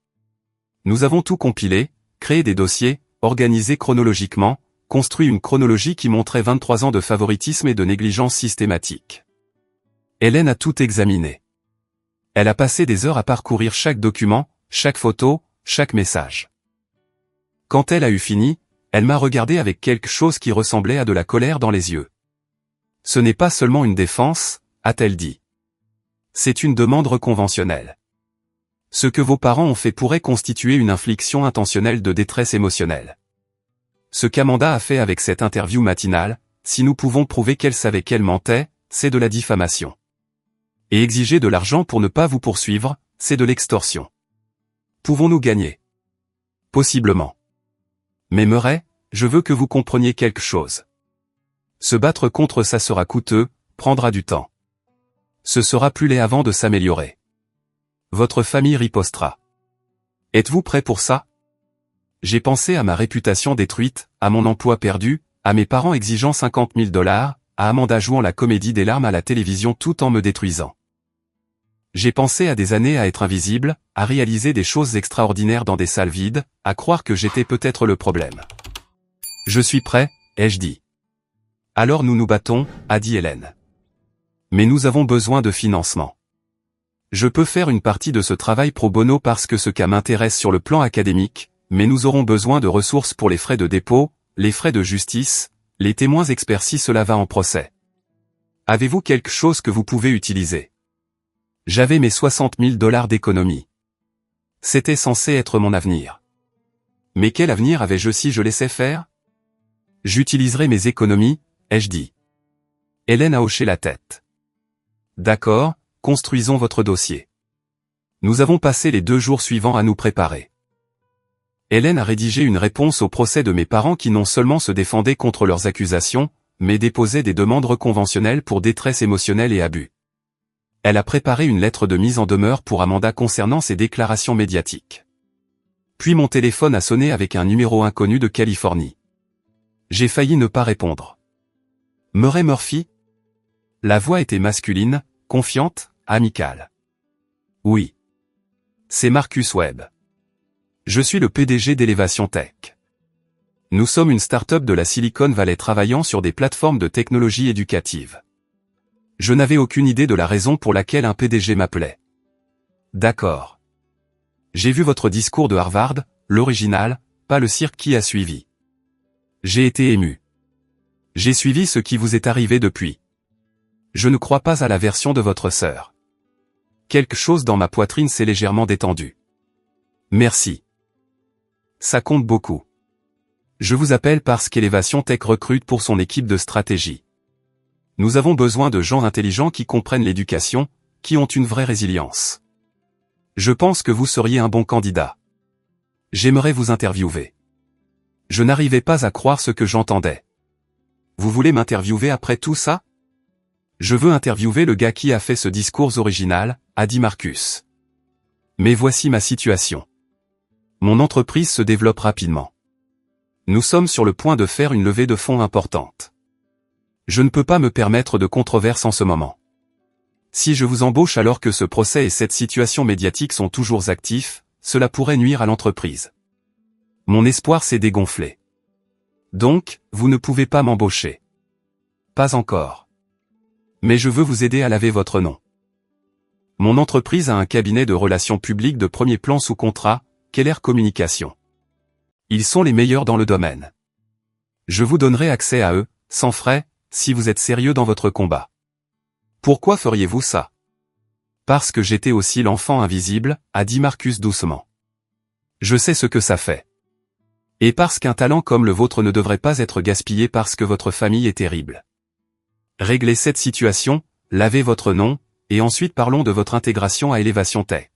Nous avons tout compilé, créé des dossiers, organisé chronologiquement, construit une chronologie qui montrait 23 ans de favoritisme et de négligence systématique. Hélène a tout examiné. Elle a passé des heures à parcourir chaque document, chaque photo, chaque message. Quand elle a eu fini, elle m'a regardé avec quelque chose qui ressemblait à de la colère dans les yeux. « Ce n'est pas seulement une défense, » a-t-elle dit. C'est une demande reconventionnelle. Ce que vos parents ont fait pourrait constituer une infliction intentionnelle de détresse émotionnelle. Ce qu'Amanda a fait avec cette interview matinale, si nous pouvons prouver qu'elle savait qu'elle mentait, c'est de la diffamation. Et exiger de l'argent pour ne pas vous poursuivre, c'est de l'extorsion. Pouvons-nous gagner? Possiblement. Mais Murray, je veux que vous compreniez quelque chose. Se battre contre ça sera coûteux, prendra du temps. Ce sera plus laid avant de s'améliorer. Votre famille ripostera. Êtes-vous prêt pour ça? J'ai pensé à ma réputation détruite, à mon emploi perdu, à mes parents exigeant 50 000 $, à Amanda jouant la comédie des larmes à la télévision tout en me détruisant. J'ai pensé à des années à être invisible, à réaliser des choses extraordinaires dans des salles vides, à croire que j'étais peut-être le problème. Je suis prêt, ai-je dit. Alors nous nous battons, a dit Hélène. Mais nous avons besoin de financement. Je peux faire une partie de ce travail pro bono parce que ce cas m'intéresse sur le plan académique, mais nous aurons besoin de ressources pour les frais de dépôt, les frais de justice, les témoins experts si cela va en procès. Avez-vous quelque chose que vous pouvez utiliser? J'avais mes 60 000 $ d'économie. C'était censé être mon avenir. Mais quel avenir avais-je si je laissais faire? J'utiliserai mes économies, ai-je dit. Hélène a hoché la tête. D'accord, construisons votre dossier. Nous avons passé les 2 jours suivants à nous préparer. Hélène a rédigé une réponse au procès de mes parents qui non seulement se défendaient contre leurs accusations, mais déposaient des demandes reconventionnelles pour détresse émotionnelle et abus. Elle a préparé une lettre de mise en demeure pour Amanda concernant ses déclarations médiatiques. Puis mon téléphone a sonné avec un numéro inconnu de Californie. J'ai failli ne pas répondre. Murray Murphy? La voix était masculine, confiante, amicale. Oui. C'est Marcus Webb. Je suis le PDG d'Elevation Tech. Nous sommes une start-up de la Silicon Valley travaillant sur des plateformes de technologie éducative. Je n'avais aucune idée de la raison pour laquelle un PDG m'appelait. D'accord. J'ai vu votre discours de Harvard, l'original, pas le cirque qui a suivi. J'ai été ému. J'ai suivi ce qui vous est arrivé depuis. Je ne crois pas à la version de votre sœur. Quelque chose dans ma poitrine s'est légèrement détendu. Merci. Ça compte beaucoup. Je vous appelle parce qu'Elevation Tech recrute pour son équipe de stratégie. Nous avons besoin de gens intelligents qui comprennent l'éducation, qui ont une vraie résilience. Je pense que vous seriez un bon candidat. J'aimerais vous interviewer. Je n'arrivais pas à croire ce que j'entendais. Vous voulez m'interviewer après tout ça? Je veux interviewer le gars qui a fait ce discours original, a dit Marcus. Mais voici ma situation. Mon entreprise se développe rapidement. Nous sommes sur le point de faire une levée de fonds importante. Je ne peux pas me permettre de controverse en ce moment. Si je vous embauche alors que ce procès et cette situation médiatique sont toujours actifs, cela pourrait nuire à l'entreprise. Mon espoir s'est dégonflé. Donc, vous ne pouvez pas m'embaucher. Pas encore. Mais je veux vous aider à laver votre nom. Mon entreprise a un cabinet de relations publiques de premier plan sous contrat, Keller Communication. Ils sont les meilleurs dans le domaine. Je vous donnerai accès à eux, sans frais, si vous êtes sérieux dans votre combat. Pourquoi feriez-vous ça? Parce que j'étais aussi l'enfant invisible, a dit Marcus doucement. Je sais ce que ça fait. Et parce qu'un talent comme le vôtre ne devrait pas être gaspillé parce que votre famille est terrible. Réglez cette situation, lavez votre nom, et ensuite parlons de votre intégration à Elevation Tech.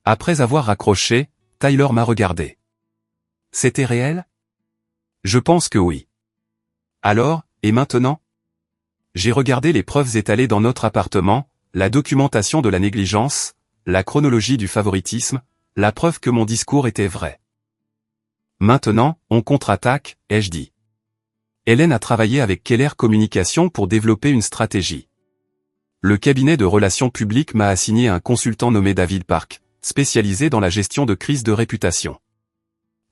Après avoir raccroché, Tyler m'a regardé. C'était réel? Je pense que oui. Alors, et maintenant? J'ai regardé les preuves étalées dans notre appartement, la documentation de la négligence, la chronologie du favoritisme, la preuve que mon discours était vrai. Maintenant, on contre-attaque, ai-je dit. Hélène a travaillé avec Keller Communication pour développer une stratégie. Le cabinet de relations publiques m'a assigné un consultant nommé David Park, spécialisé dans la gestion de crises de réputation.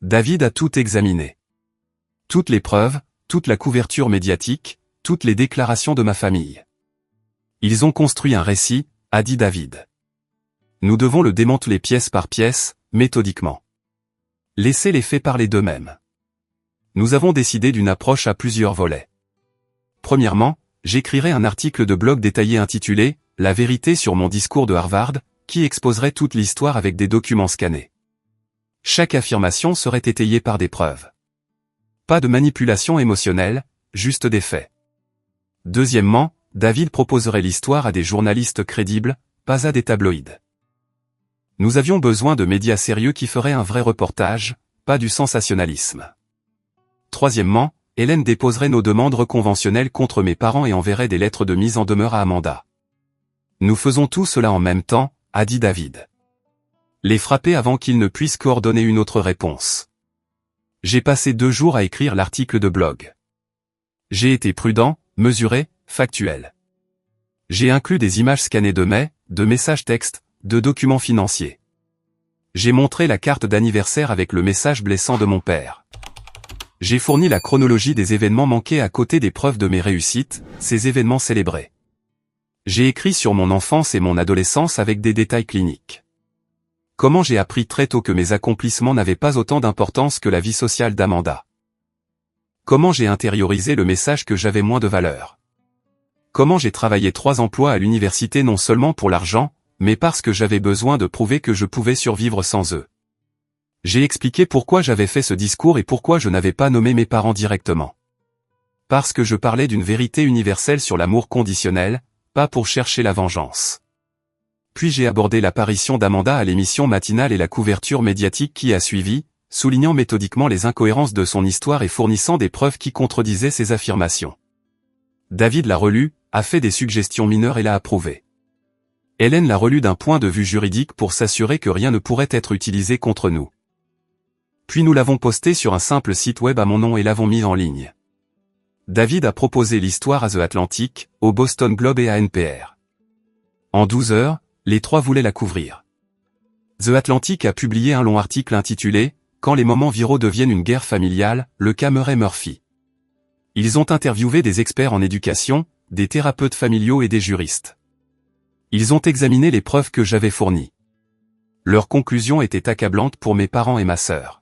David a tout examiné. Toutes les preuves, toute la couverture médiatique, toutes les déclarations de ma famille. Ils ont construit un récit, a dit David. Nous devons le démanteler pièce par pièce, méthodiquement. Laissez les faits parler d'eux-mêmes. Nous avons décidé d'une approche à plusieurs volets. Premièrement, j'écrirai un article de blog détaillé intitulé « La vérité sur mon discours de Harvard », qui exposerait toute l'histoire avec des documents scannés. Chaque affirmation serait étayée par des preuves. Pas de manipulation émotionnelle, juste des faits. Deuxièmement, David proposerait l'histoire à des journalistes crédibles, pas à des tabloïds. Nous avions besoin de médias sérieux qui feraient un vrai reportage, pas du sensationnalisme. Troisièmement, Hélène déposerait nos demandes conventionnelles contre mes parents et enverrait des lettres de mise en demeure à Amanda. Nous faisons tout cela en même temps, a dit David. Les frapper avant qu'ils ne puissent coordonner une autre réponse. J'ai passé 2 jours à écrire l'article de blog. J'ai été prudent, mesuré, factuel. J'ai inclus des images scannées de messages textes, de documents financiers. J'ai montré la carte d'anniversaire avec le message blessant de mon père. J'ai fourni la chronologie des événements manqués à côté des preuves de mes réussites, ces événements célébrés. J'ai écrit sur mon enfance et mon adolescence avec des détails cliniques. Comment j'ai appris très tôt que mes accomplissements n'avaient pas autant d'importance que la vie sociale d'Amanda. Comment j'ai intériorisé le message que j'avais moins de valeur. Comment j'ai travaillé 3 emplois à l'université non seulement pour l'argent, mais parce que j'avais besoin de prouver que je pouvais survivre sans eux. J'ai expliqué pourquoi j'avais fait ce discours et pourquoi je n'avais pas nommé mes parents directement. Parce que je parlais d'une vérité universelle sur l'amour conditionnel, pas pour chercher la vengeance. Puis j'ai abordé l'apparition d'Amanda à l'émission matinale et la couverture médiatique qui a suivi, soulignant méthodiquement les incohérences de son histoire et fournissant des preuves qui contredisaient ses affirmations. David l'a relu, a fait des suggestions mineures et l'a approuvé. Hélène l'a relu d'un point de vue juridique pour s'assurer que rien ne pourrait être utilisé contre nous. Puis nous l'avons posté sur un simple site web à mon nom et l'avons mis en ligne. David a proposé l'histoire à The Atlantic, au Boston Globe et à NPR. En 12 heures, les 3 voulaient la couvrir. The Atlantic a publié un long article intitulé « Quand les moments viraux deviennent une guerre familiale, le cas Murray-Murphy ». Ils ont interviewé des experts en éducation, des thérapeutes familiaux et des juristes. Ils ont examiné les preuves que j'avais fournies. Leurs conclusions étaient accablantes pour mes parents et ma sœur.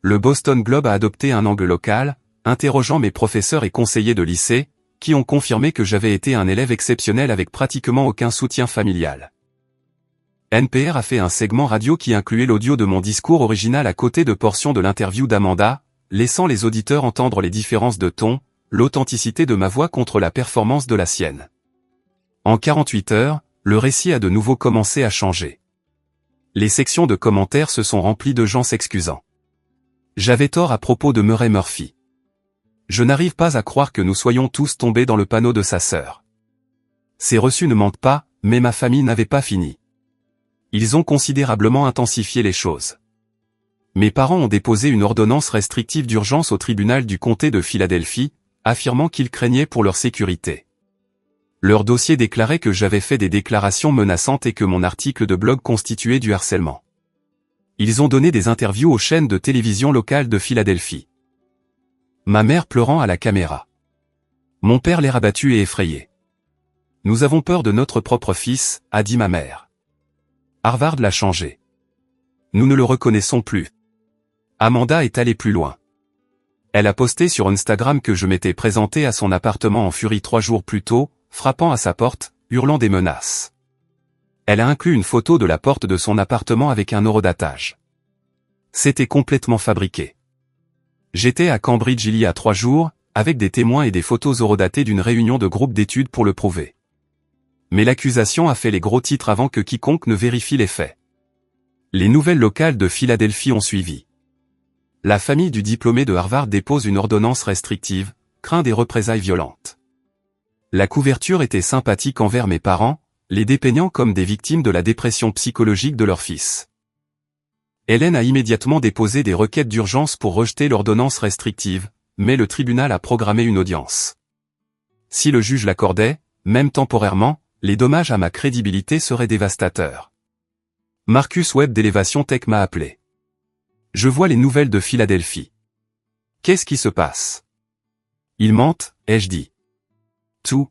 Le Boston Globe a adopté un angle local, interrogeant mes professeurs et conseillers de lycée, qui ont confirmé que j'avais été un élève exceptionnel avec pratiquement aucun soutien familial. NPR a fait un segment radio qui incluait l'audio de mon discours original à côté de portions de l'interview d'Amanda, laissant les auditeurs entendre les différences de ton, l'authenticité de ma voix contre la performance de la sienne. En 48 heures, le récit a de nouveau commencé à changer. Les sections de commentaires se sont remplies de gens s'excusant. J'avais tort à propos de Murray-Murphy. Je n'arrive pas à croire que nous soyons tous tombés dans le panneau de sa sœur. Ces reçus ne mentent pas, mais ma famille n'avait pas fini. Ils ont considérablement intensifié les choses. Mes parents ont déposé une ordonnance restrictive d'urgence au tribunal du comté de Philadelphie, affirmant qu'ils craignaient pour leur sécurité. Leur dossier déclarait que j'avais fait des déclarations menaçantes et que mon article de blog constituait du harcèlement. Ils ont donné des interviews aux chaînes de télévision locales de Philadelphie. Ma mère pleurant à la caméra. Mon père l'air abattu et effrayé. Nous avons peur de notre propre fils, a dit ma mère. Harvard l'a changé. Nous ne le reconnaissons plus. Amanda est allée plus loin. Elle a posté sur Instagram que je m'étais présenté à son appartement en furie 3 jours plus tôt, frappant à sa porte, hurlant des menaces. Elle a inclus une photo de la porte de son appartement avec un horodatage. C'était complètement fabriqué. J'étais à Cambridge il y a 3 jours, avec des témoins et des photos horodatées d'une réunion de groupe d'études pour le prouver. Mais l'accusation a fait les gros titres avant que quiconque ne vérifie les faits. Les nouvelles locales de Philadelphie ont suivi. La famille du diplômé de Harvard dépose une ordonnance restrictive, craint des représailles violentes. La couverture était sympathique envers mes parents, les dépeignant comme des victimes de la dépression psychologique de leur fils. Hélène a immédiatement déposé des requêtes d'urgence pour rejeter l'ordonnance restrictive, mais le tribunal a programmé une audience. Si le juge l'accordait, même temporairement, les dommages à ma crédibilité seraient dévastateurs. Marcus Webb d'Elevation Tech m'a appelé. Je vois les nouvelles de Philadelphie. Qu'est-ce qui se passe? Ils mentent, ai-je dit. Tout.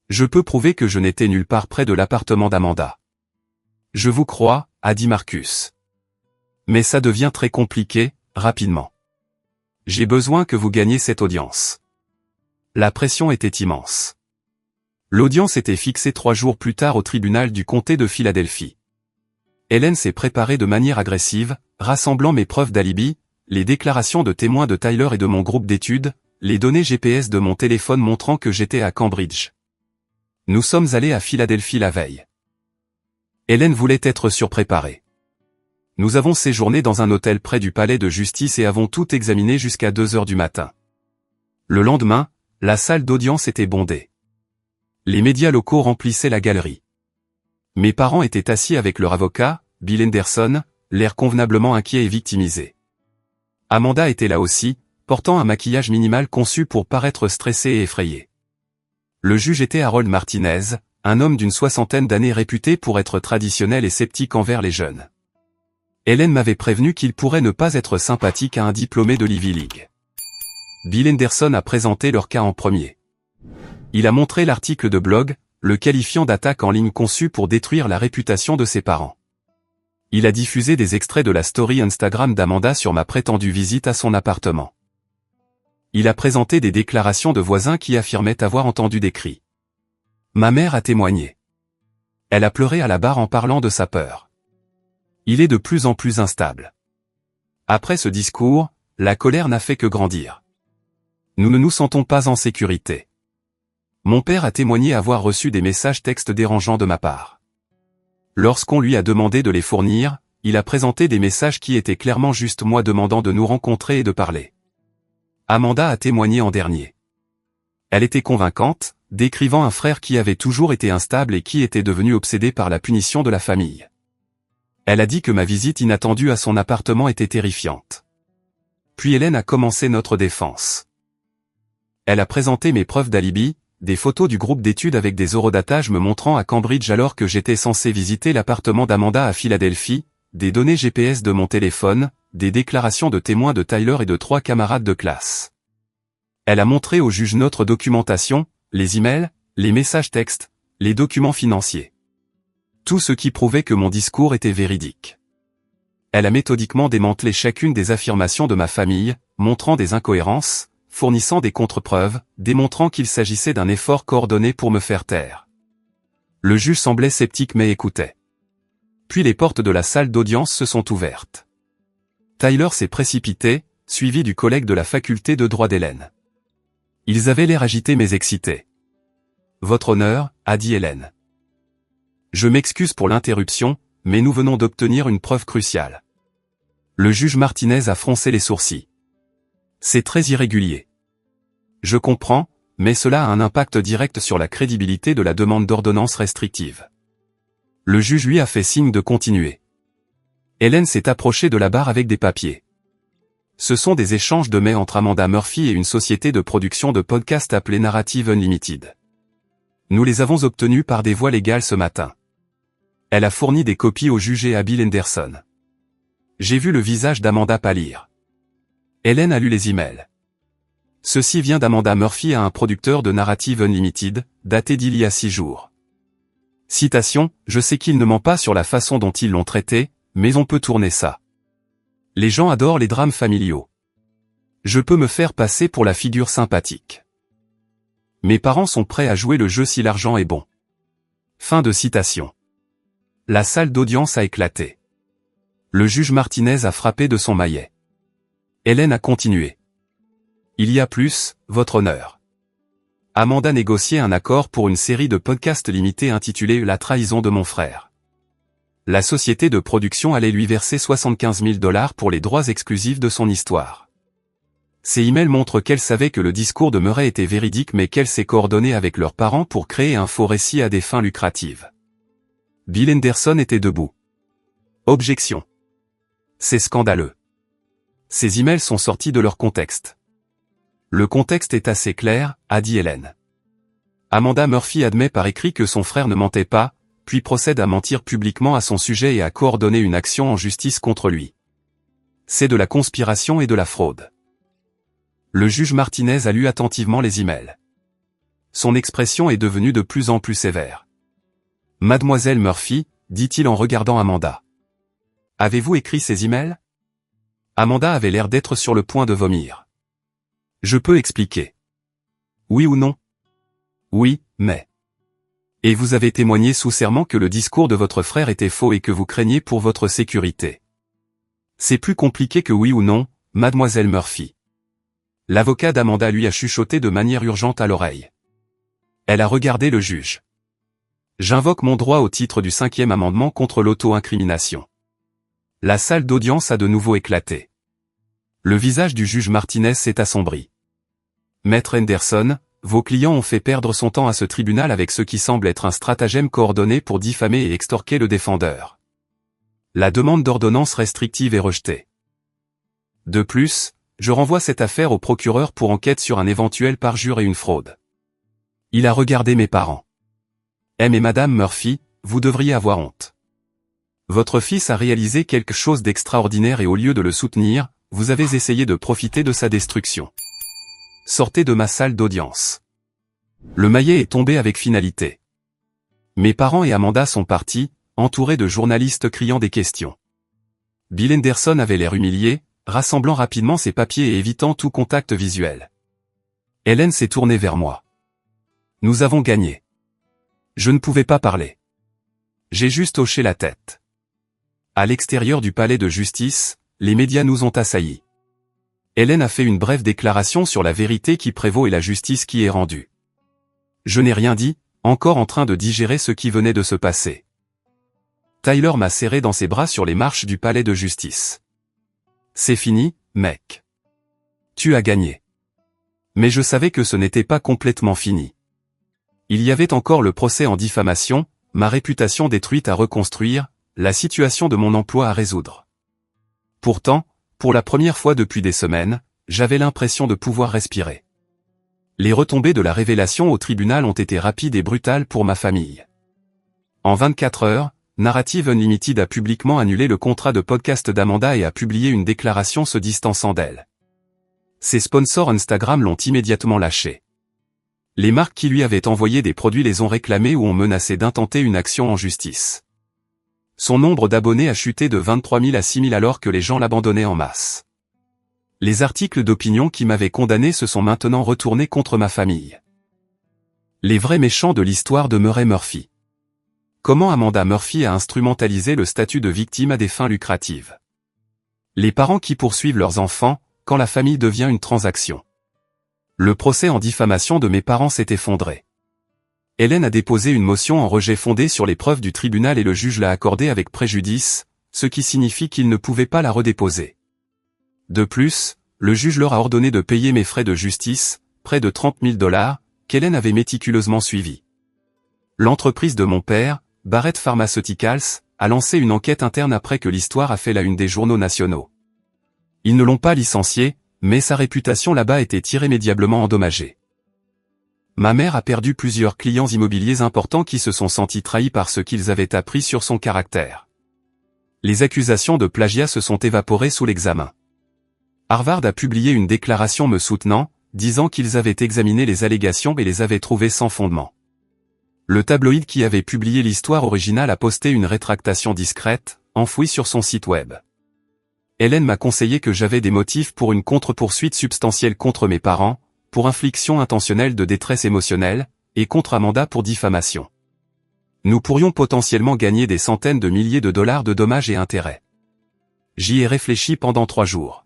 Je peux prouver que je n'étais nulle part près de l'appartement d'Amanda. Je vous crois, a dit Marcus. Mais ça devient très compliqué, rapidement. J'ai besoin que vous gagniez cette audience. La pression était immense. L'audience était fixée 3 jours plus tard au tribunal du comté de Philadelphie. Hélène s'est préparée de manière agressive, rassemblant mes preuves d'alibi, les déclarations de témoins de Tyler et de mon groupe d'études, les données GPS de mon téléphone montrant que j'étais à Cambridge. Nous sommes allés à Philadelphie la veille. Hélène voulait être surpréparée. Nous avons séjourné dans un hôtel près du palais de justice et avons tout examiné jusqu'à 2 heures du matin. Le lendemain, la salle d'audience était bondée. Les médias locaux remplissaient la galerie. Mes parents étaient assis avec leur avocat, Bill Henderson, l'air convenablement inquiet et victimisé. Amanda était là aussi, portant un maquillage minimal conçu pour paraître stressée et effrayée. Le juge était Harold Martinez, un homme d'une soixantaine d'années réputé pour être traditionnel et sceptique envers les jeunes. Hélène m'avait prévenu qu'il pourrait ne pas être sympathique à un diplômé de l'Ivy League. Bill Henderson a présenté leur cas en premier. Il a montré l'article de blog, le qualifiant d'attaque en ligne conçue pour détruire la réputation de ses parents. Il a diffusé des extraits de la story Instagram d'Amanda sur ma prétendue visite à son appartement. Il a présenté des déclarations de voisins qui affirmaient avoir entendu des cris. Ma mère a témoigné. Elle a pleuré à la barre en parlant de sa peur. Il est de plus en plus instable. Après ce discours, la colère n'a fait que grandir. Nous ne nous sentons pas en sécurité. Mon père a témoigné avoir reçu des messages textes dérangeants de ma part. Lorsqu'on lui a demandé de les fournir, il a présenté des messages qui étaient clairement juste moi demandant de nous rencontrer et de parler. Amanda a témoigné en dernier. Elle était convaincante, décrivant un frère qui avait toujours été instable et qui était devenu obsédé par la punition de la famille. Elle a dit que ma visite inattendue à son appartement était terrifiante. Puis Hélène a commencé notre défense. Elle a présenté mes preuves d'alibi, des photos du groupe d'études avec des eurodatages me montrant à Cambridge alors que j'étais censé visiter l'appartement d'Amanda à Philadelphie, des données GPS de mon téléphone, des déclarations de témoins de Tyler et de 3 camarades de classe. Elle a montré au juge notre documentation, les emails, les messages textes, les documents financiers. Tout ce qui prouvait que mon discours était véridique. Elle a méthodiquement démantelé chacune des affirmations de ma famille, montrant des incohérences, fournissant des contre-preuves, démontrant qu'il s'agissait d'un effort coordonné pour me faire taire. Le juge semblait sceptique mais écoutait. Puis les portes de la salle d'audience se sont ouvertes. Tyler s'est précipité, suivi du collègue de la faculté de droit d'Hélène. Ils avaient l'air agités mais excités. « Votre honneur » a dit Hélène. Je m'excuse pour l'interruption, mais nous venons d'obtenir une preuve cruciale. Le juge Martinez a froncé les sourcils. C'est très irrégulier. Je comprends, mais cela a un impact direct sur la crédibilité de la demande d'ordonnance restrictive. Le juge lui a fait signe de continuer. Hélène s'est approchée de la barre avec des papiers. Ce sont des échanges de mails entre Amanda Murphy et une société de production de podcasts appelée Narrative Unlimited. Nous les avons obtenus par des voies légales ce matin. Elle a fourni des copies au juge et à Bill Henderson. J'ai vu le visage d'Amanda pâlir. Hélène a lu les emails. Ceci vient d'Amanda Murphy à un producteur de Narrative Unlimited, daté d'il y a 6 jours. Citation, je sais qu'il ne ment pas sur la façon dont ils l'ont traité, mais on peut tourner ça. Les gens adorent les drames familiaux. Je peux me faire passer pour la figure sympathique. Mes parents sont prêts à jouer le jeu si l'argent est bon. Fin de citation. La salle d'audience a éclaté. Le juge Martinez a frappé de son maillet. Hélène a continué. Il y a plus, votre honneur. Amanda négociait un accord pour une série de podcasts limités intitulée La trahison de mon frère. La société de production allait lui verser 75 000 $ pour les droits exclusifs de son histoire. Ces emails montrent qu'elle savait que le discours de Murray était véridique mais qu'elle s'est coordonnée avec leurs parents pour créer un faux récit à des fins lucratives. Bill Henderson était debout. Objection. C'est scandaleux. Ces emails sont sortis de leur contexte. Le contexte est assez clair, a dit Hélène. Amanda Murphy admet par écrit que son frère ne mentait pas, puis procède à mentir publiquement à son sujet et à coordonner une action en justice contre lui. C'est de la conspiration et de la fraude. Le juge Martinez a lu attentivement les emails. Son expression est devenue de plus en plus sévère. Mademoiselle Murphy, dit-il en regardant Amanda. Avez-vous écrit ces emails? Amanda avait l'air d'être sur le point de vomir. Je peux expliquer. Oui ou non? Oui, mais... Et vous avez témoigné sous serment que le discours de votre frère était faux et que vous craignez pour votre sécurité. C'est plus compliqué que oui ou non, mademoiselle Murphy. L'avocat d'Amanda lui a chuchoté de manière urgente à l'oreille. Elle a regardé le juge. J'invoque mon droit au titre du 5e amendement contre l'auto-incrimination. La salle d'audience a de nouveau éclaté. Le visage du juge Martinez s'est assombri. Maître Henderson, vos clients ont fait perdre son temps à ce tribunal avec ce qui semble être un stratagème coordonné pour diffamer et extorquer le défendeur. La demande d'ordonnance restrictive est rejetée. De plus, je renvoie cette affaire au procureur pour enquête sur un éventuel parjure et une fraude. Il a regardé mes parents. Mais Madame Murphy, vous devriez avoir honte. Votre fils a réalisé quelque chose d'extraordinaire et au lieu de le soutenir, vous avez essayé de profiter de sa destruction. Sortez de ma salle d'audience. Le maillet est tombé avec finalité. Mes parents et Amanda sont partis, entourés de journalistes criant des questions. Bill Henderson avait l'air humilié, rassemblant rapidement ses papiers et évitant tout contact visuel. Hélène s'est tournée vers moi. Nous avons gagné. Je ne pouvais pas parler. J'ai juste hoché la tête. À l'extérieur du palais de justice, les médias nous ont assaillis. Hélène a fait une brève déclaration sur la vérité qui prévaut et la justice qui est rendue. Je n'ai rien dit, encore en train de digérer ce qui venait de se passer. Tyler m'a serré dans ses bras sur les marches du palais de justice. C'est fini, mec. Tu as gagné. Mais je savais que ce n'était pas complètement fini. Il y avait encore le procès en diffamation, ma réputation détruite à reconstruire, la situation de mon emploi à résoudre. Pourtant, pour la première fois depuis des semaines, j'avais l'impression de pouvoir respirer. Les retombées de la révélation au tribunal ont été rapides et brutales pour ma famille. En 24 heures, Narrative Unlimited a publiquement annulé le contrat de podcast d'Amanda et a publié une déclaration se distançant d'elle. Ses sponsors Instagram l'ont immédiatement lâché. Les marques qui lui avaient envoyé des produits les ont réclamés ou ont menacé d'intenter une action en justice. Son nombre d'abonnés a chuté de 23 000 à 6 000 alors que les gens l'abandonnaient en masse. Les articles d'opinion qui m'avaient condamné se sont maintenant retournés contre ma famille. Les vrais méchants de l'histoire de Murray Murphy. Comment Amanda Murphy a instrumentalisé le statut de victime à des fins lucratives. Les parents qui poursuivent leurs enfants, quand la famille devient une transaction. Le procès en diffamation de mes parents s'est effondré. Hélène a déposé une motion en rejet fondée sur les preuves du tribunal et le juge l'a accordée avec préjudice, ce qui signifie qu'il ne pouvait pas la redéposer. De plus, le juge leur a ordonné de payer mes frais de justice, près de 30 000 $, qu'Hélène avait méticuleusement suivis. L'entreprise de mon père, Barrett Pharmaceuticals, a lancé une enquête interne après que l'histoire a fait la une des journaux nationaux. Ils ne l'ont pas licencié, mais sa réputation là-bas était irrémédiablement endommagée. Ma mère a perdu plusieurs clients immobiliers importants qui se sont sentis trahis par ce qu'ils avaient appris sur son caractère. Les accusations de plagiat se sont évaporées sous l'examen. Harvard a publié une déclaration me soutenant, disant qu'ils avaient examiné les allégations et les avaient trouvées sans fondement. Le tabloïd qui avait publié l'histoire originale a posté une rétractation discrète, enfouie sur son site web. Hélène m'a conseillé que j'avais des motifs pour une contre-poursuite substantielle contre mes parents, pour infliction intentionnelle de détresse émotionnelle, et contre Amanda pour diffamation. Nous pourrions potentiellement gagner des centaines de milliers de dollars de dommages et intérêts. J'y ai réfléchi pendant 3 jours.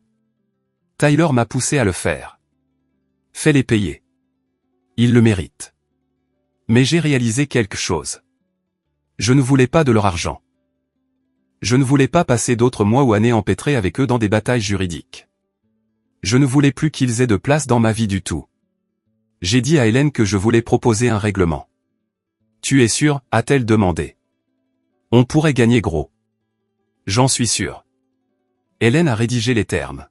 Tyler m'a poussé à le faire. Fais-les payer. Ils le méritent. Mais j'ai réalisé quelque chose. Je ne voulais pas de leur argent. Je ne voulais pas passer d'autres mois ou années empêtrés avec eux dans des batailles juridiques. Je ne voulais plus qu'ils aient de place dans ma vie du tout. J'ai dit à Hélène que je voulais proposer un règlement. Tu es sûr, a-t-elle demandé. On pourrait gagner gros. J'en suis sûr. Hélène a rédigé les termes.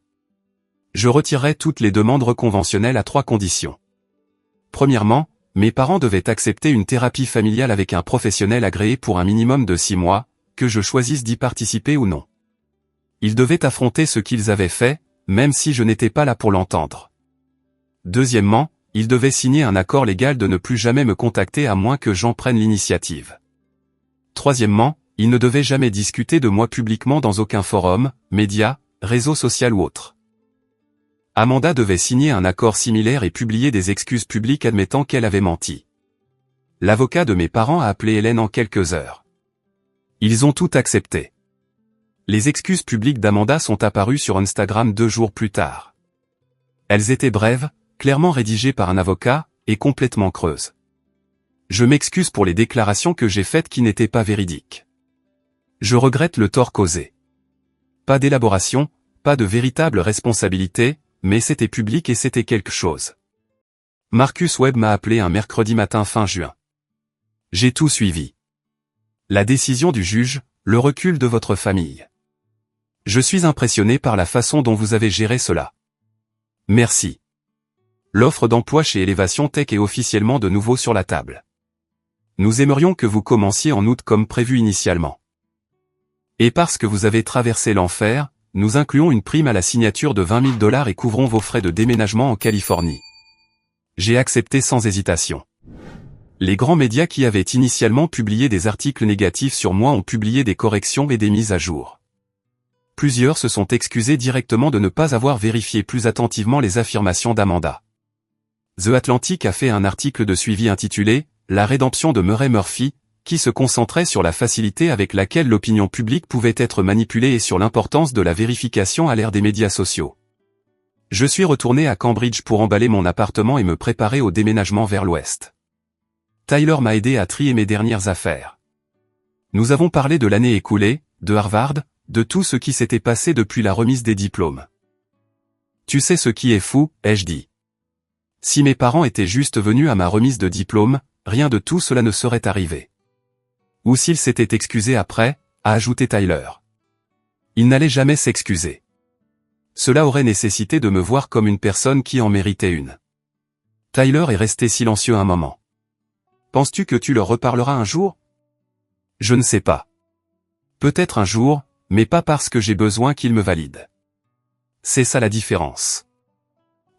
Je retirerai toutes les demandes conventionnelles à 3 conditions. Premièrement, mes parents devaient accepter une thérapie familiale avec un professionnel agréé pour un minimum de 6 mois, que je choisisse d'y participer ou non. Ils devaient affronter ce qu'ils avaient fait, même si je n'étais pas là pour l'entendre. Deuxièmement, ils devaient signer un accord légal de ne plus jamais me contacter à moins que j'en prenne l'initiative. Troisièmement, ils ne devaient jamais discuter de moi publiquement dans aucun forum, média, réseau social ou autre. Amanda devait signer un accord similaire et publier des excuses publiques admettant qu'elle avait menti. L'avocat de mes parents a appelé Hélène en quelques heures. Ils ont tout accepté. Les excuses publiques d'Amanda sont apparues sur Instagram 2 jours plus tard. Elles étaient brèves, clairement rédigées par un avocat, et complètement creuses. Je m'excuse pour les déclarations que j'ai faites qui n'étaient pas véridiques. Je regrette le tort causé. Pas d'élaboration, pas de véritable responsabilité, mais c'était public et c'était quelque chose. Marcus Webb m'a appelé un mercredi matin fin juin. J'ai tout suivi. La décision du juge, le recul de votre famille. Je suis impressionné par la façon dont vous avez géré cela. Merci. L'offre d'emploi chez Elevation Tech est officiellement de nouveau sur la table. Nous aimerions que vous commenciez en août comme prévu initialement. Et parce que vous avez traversé l'enfer, nous incluons une prime à la signature de $20 000 et couvrons vos frais de déménagement en Californie. J'ai accepté sans hésitation. Les grands médias qui avaient initialement publié des articles négatifs sur moi ont publié des corrections et des mises à jour. Plusieurs se sont excusés directement de ne pas avoir vérifié plus attentivement les affirmations d'Amanda. The Atlantic a fait un article de suivi intitulé « La rédemption de Murray Murphy », qui se concentrait sur la facilité avec laquelle l'opinion publique pouvait être manipulée et sur l'importance de la vérification à l'ère des médias sociaux. Je suis retourné à Cambridge pour emballer mon appartement et me préparer au déménagement vers l'ouest. Tyler m'a aidé à trier mes dernières affaires. Nous avons parlé de l'année écoulée, de Harvard, de tout ce qui s'était passé depuis la remise des diplômes. Tu sais ce qui est fou, ai-je dit. Si mes parents étaient juste venus à ma remise de diplôme, rien de tout cela ne serait arrivé. Ou s'ils s'étaient excusés après, a ajouté Tyler. Ils n'allaient jamais s'excuser. Cela aurait nécessité de me voir comme une personne qui en méritait une. Tyler est resté silencieux un moment. Penses-tu que tu leur reparleras un jour? Je ne sais pas. Peut-être un jour, mais pas parce que j'ai besoin qu'ils me valident. C'est ça la différence.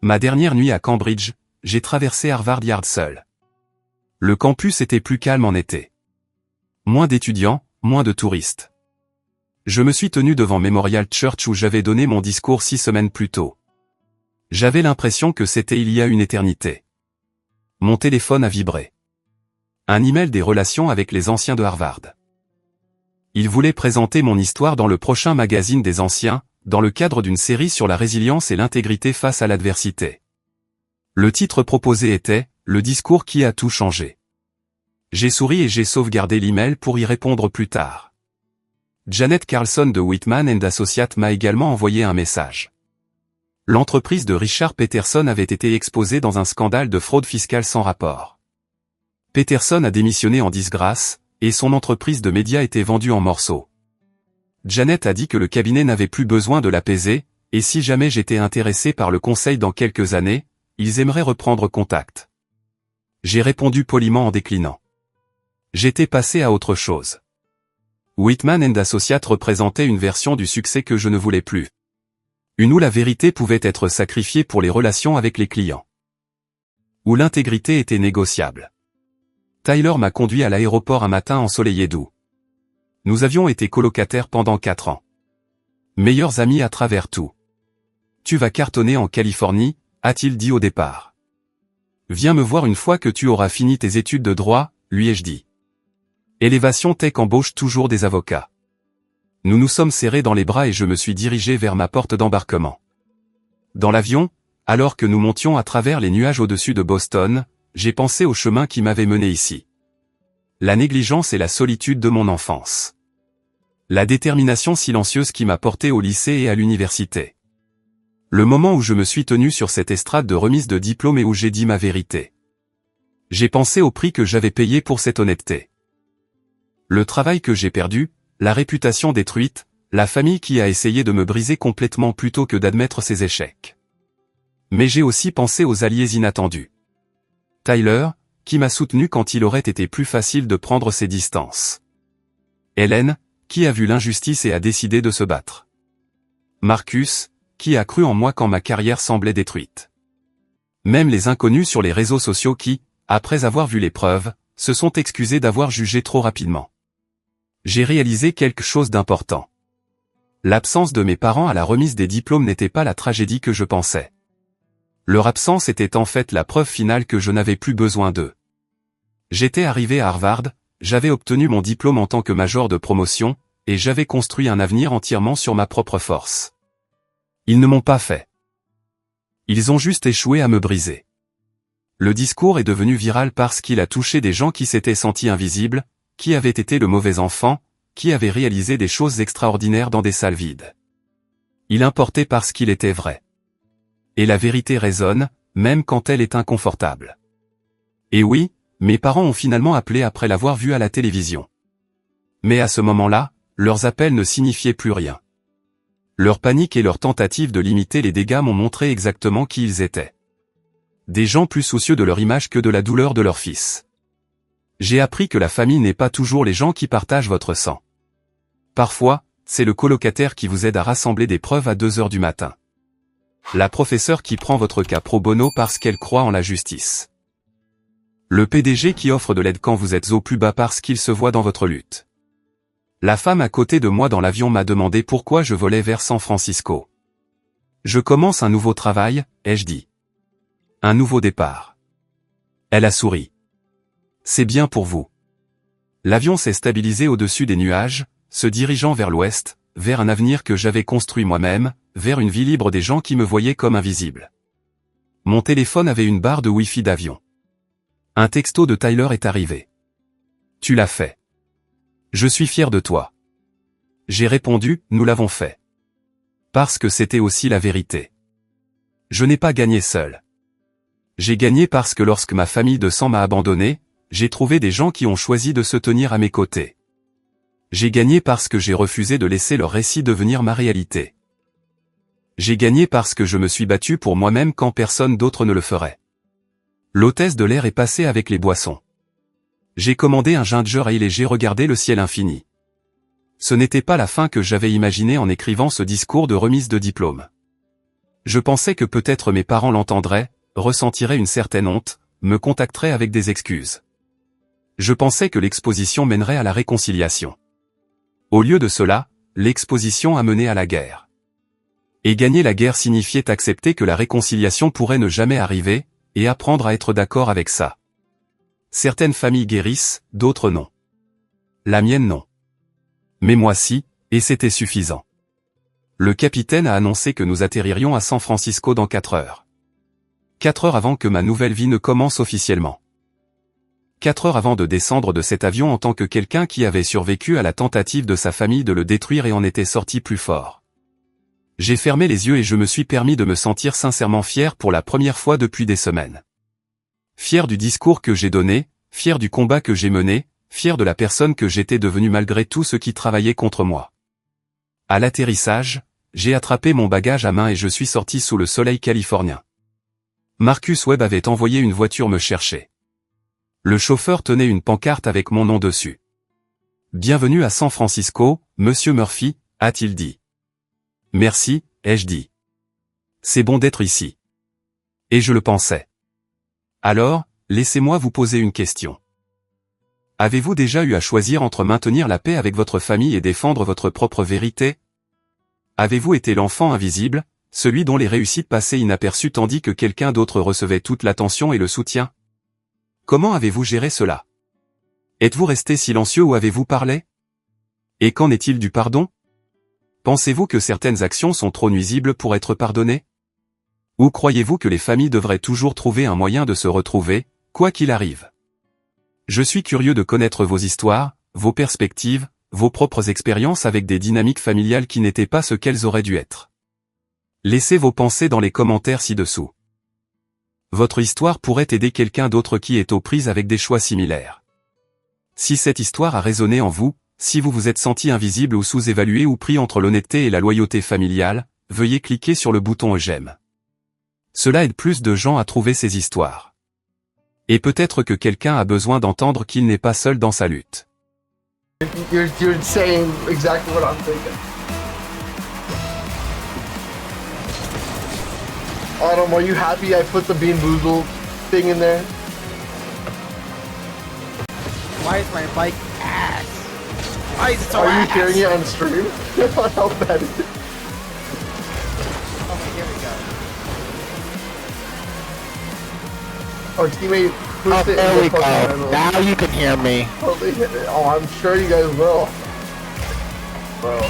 Ma dernière nuit à Cambridge, j'ai traversé Harvard Yard seul. Le campus était plus calme en été. Moins d'étudiants, moins de touristes. Je me suis tenu devant Memorial Church où j'avais donné mon discours 6 semaines plus tôt. J'avais l'impression que c'était il y a une éternité. Mon téléphone a vibré. Un email des relations avec les anciens de Harvard. Ils voulaient présenter mon histoire dans le prochain magazine des anciens, dans le cadre d'une série sur la résilience et l'intégrité face à l'adversité. Le titre proposé était « Le discours qui a tout changé ». J'ai souri et j'ai sauvegardé l'email pour y répondre plus tard. Janet Carlson de Whitman & Associates m'a également envoyé un message. L'entreprise de Richard Peterson avait été exposée dans un scandale de fraude fiscale sans rapport. Peterson a démissionné en disgrâce, et son entreprise de médias était vendue en morceaux. Janet a dit que le cabinet n'avait plus besoin de l'apaiser, et si jamais j'étais intéressé par le conseil dans quelques années, ils aimeraient reprendre contact. J'ai répondu poliment en déclinant. J'étais passé à autre chose. Whitman & Associates représentait une version du succès que je ne voulais plus. Une où la vérité pouvait être sacrifiée pour les relations avec les clients. Où l'intégrité était négociable. Tyler m'a conduit à l'aéroport un matin ensoleillé d'août. Nous avions été colocataires pendant 4 ans. Meilleurs amis à travers tout. Tu vas cartonner en Californie, a-t-il dit au départ. Viens me voir une fois que tu auras fini tes études de droit, lui ai-je dit. Elevation Tech embauche toujours des avocats. Nous nous sommes serrés dans les bras et je me suis dirigé vers ma porte d'embarquement. Dans l'avion, alors que nous montions à travers les nuages au-dessus de Boston, j'ai pensé au chemin qui m'avait mené ici. La négligence et la solitude de mon enfance. La détermination silencieuse qui m'a porté au lycée et à l'université. Le moment où je me suis tenu sur cette estrade de remise de diplôme et où j'ai dit ma vérité. J'ai pensé au prix que j'avais payé pour cette honnêteté. Le travail que j'ai perdu, la réputation détruite, la famille qui a essayé de me briser complètement plutôt que d'admettre ses échecs. Mais j'ai aussi pensé aux alliés inattendus. Tyler, qui m'a soutenu quand il aurait été plus facile de prendre ses distances. Hélène, qui a vu l'injustice et a décidé de se battre. Marcus, qui a cru en moi quand ma carrière semblait détruite. Même les inconnus sur les réseaux sociaux qui, après avoir vu les preuves, se sont excusés d'avoir jugé trop rapidement. J'ai réalisé quelque chose d'important. L'absence de mes parents à la remise des diplômes n'était pas la tragédie que je pensais. Leur absence était en fait la preuve finale que je n'avais plus besoin d'eux. J'étais arrivé à Harvard, j'avais obtenu mon diplôme en tant que major de promotion, et j'avais construit un avenir entièrement sur ma propre force. Ils ne m'ont pas fait. Ils ont juste échoué à me briser. Le discours est devenu viral parce qu'il a touché des gens qui s'étaient sentis invisibles, qui avaient été le mauvais enfant, qui avaient réalisé des choses extraordinaires dans des salles vides. Il importait parce qu'il était vrai. Et la vérité résonne, même quand elle est inconfortable. Et oui, mes parents ont finalement appelé après l'avoir vu à la télévision. Mais à ce moment-là, leurs appels ne signifiaient plus rien. Leur panique et leur tentative de limiter les dégâts m'ont montré exactement qui ils étaient. Des gens plus soucieux de leur image que de la douleur de leur fils. J'ai appris que la famille n'est pas toujours les gens qui partagent votre sang. Parfois, c'est le colocataire qui vous aide à rassembler des preuves à 2 heures du matin. La professeure qui prend votre cas pro bono parce qu'elle croit en la justice. Le PDG qui offre de l'aide quand vous êtes au plus bas parce qu'il se voit dans votre lutte. La femme à côté de moi dans l'avion m'a demandé pourquoi je volais vers San Francisco. Je commence un nouveau travail, ai-je dit. Un nouveau départ. Elle a souri. C'est bien pour vous. L'avion s'est stabilisé au-dessus des nuages, se dirigeant vers l'ouest, vers un avenir que j'avais construit moi-même, vers une vie libre des gens qui me voyaient comme invisible. Mon téléphone avait une barre de Wi-Fi d'avion. Un texto de Tyler est arrivé. Tu l'as fait. Je suis fier de toi. J'ai répondu, nous l'avons fait. Parce que c'était aussi la vérité. Je n'ai pas gagné seul. J'ai gagné parce que lorsque ma famille de sang m'a abandonné, j'ai trouvé des gens qui ont choisi de se tenir à mes côtés. J'ai gagné parce que j'ai refusé de laisser leur récit devenir ma réalité. J'ai gagné parce que je me suis battu pour moi-même quand personne d'autre ne le ferait. L'hôtesse de l'air est passée avec les boissons. J'ai commandé un ginger ale et j'ai regardé le ciel infini. Ce n'était pas la fin que j'avais imaginée en écrivant ce discours de remise de diplôme. Je pensais que peut-être mes parents l'entendraient, ressentiraient une certaine honte, me contacteraient avec des excuses. Je pensais que l'exposition mènerait à la réconciliation. Au lieu de cela, l'exposition a mené à la guerre. Et gagner la guerre signifiait accepter que la réconciliation pourrait ne jamais arriver, et apprendre à être d'accord avec ça. Certaines familles guérissent, d'autres non. La mienne non. Mais moi si, et c'était suffisant. Le capitaine a annoncé que nous atterririons à San Francisco dans 4 heures. 4 heures avant que ma nouvelle vie ne commence officiellement. 4 heures avant de descendre de cet avion en tant que quelqu'un qui avait survécu à la tentative de sa famille de le détruire et en était sorti plus fort. J'ai fermé les yeux et je me suis permis de me sentir sincèrement fier pour la première fois depuis des semaines. Fier du discours que j'ai donné, fier du combat que j'ai mené, fier de la personne que j'étais devenue malgré tout ce qui travaillait contre moi. À l'atterrissage, j'ai attrapé mon bagage à main et je suis sorti sous le soleil californien. Marcus Webb avait envoyé une voiture me chercher. Le chauffeur tenait une pancarte avec mon nom dessus. « Bienvenue à San Francisco, Monsieur Murphy », a-t-il dit. « Merci », ai-je dit. « C'est bon d'être ici. » Et je le pensais. Alors, laissez-moi vous poser une question. Avez-vous déjà eu à choisir entre maintenir la paix avec votre famille et défendre votre propre vérité? Avez-vous été l'enfant invisible, celui dont les réussites passaient inaperçues tandis que quelqu'un d'autre recevait toute l'attention et le soutien? Comment avez-vous géré cela? Êtes-vous resté silencieux ou avez-vous parlé? Et qu'en est-il du pardon? Pensez-vous que certaines actions sont trop nuisibles pour être pardonnées? Ou croyez-vous que les familles devraient toujours trouver un moyen de se retrouver, quoi qu'il arrive? Je suis curieux de connaître vos histoires, vos perspectives, vos propres expériences avec des dynamiques familiales qui n'étaient pas ce qu'elles auraient dû être. Laissez vos pensées dans les commentaires ci-dessous. Votre histoire pourrait aider quelqu'un d'autre qui est aux prises avec des choix similaires. Si cette histoire a résonné en vous, si vous vous êtes senti invisible ou sous-évalué ou pris entre l'honnêteté et la loyauté familiale, veuillez cliquer sur le bouton j'aime. Cela aide plus de gens à trouver ces histoires. Et peut-être que quelqu'un a besoin d'entendre qu'il n'est pas seul dans sa lutte. You're saying exactly what I'm thinking. Autumn, are you happy I put the Bean Boozled thing in there? Why is my bike ass? Why is it so Are ass? you hearing it on stream? How bad is it? Okay, here we go. Our teammate Oh, pushed it there in we the fucking go. middle. Now you can hear me. Oh, I'm sure you guys will. Bro.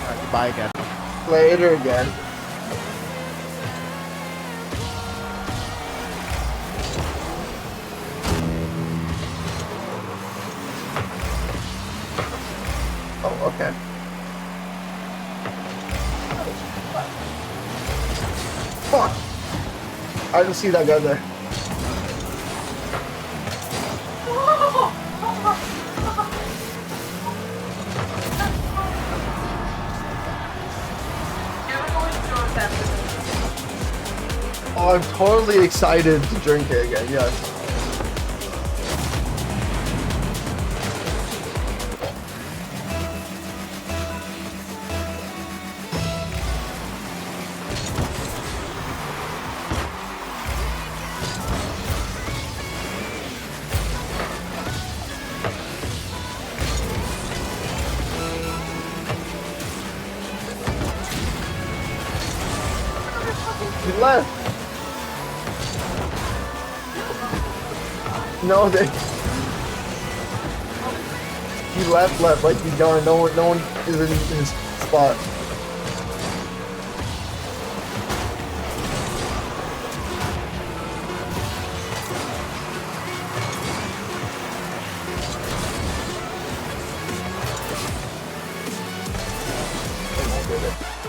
Alright, goodbye again. Later again. Oh, okay. Fuck! I didn't see that guy there. Oh, I'm totally excited to drink it again, yes. He left. No, they. He left, like he's gone. No one is in his spot.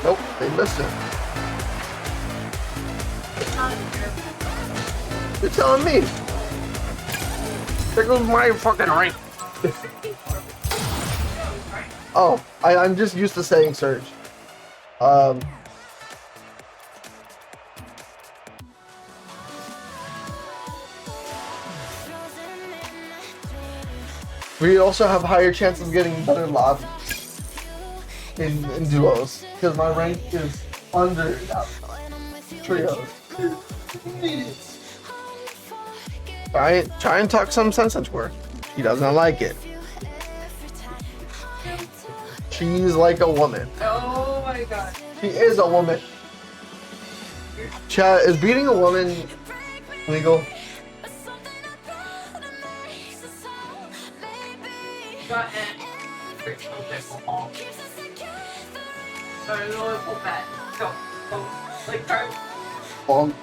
Nope, they missed it. You're telling me. There goes my fucking ring. Oh, I'm just used to saying Surge. We also have higher chances of getting better lobbies in duos because my rank is under trios. Try and talk some sense into her. She doesn't like it. She's like a woman. Oh my god. She is a woman. Chat, is beating a woman legal? Got it. Sorry, no, pull back. Go. Go. Like, try. Bonk.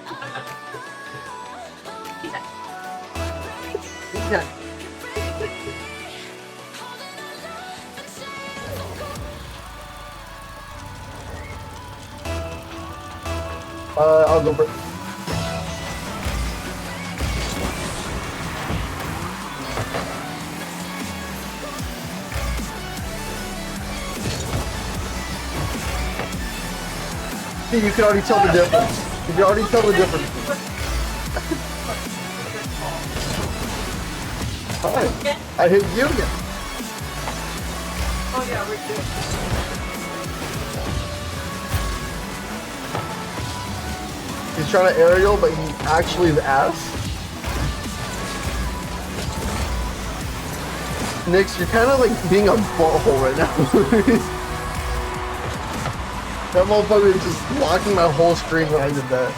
Yeah. I'll go for it. See, you can already tell the difference. You can already tell the difference. Fine. I hit you again. Oh yeah, we're good. He's trying to aerial, but he actually is ass. Nix, you're kind of like being a butthole right now. That motherfucker is just blocking my whole screen when I did that.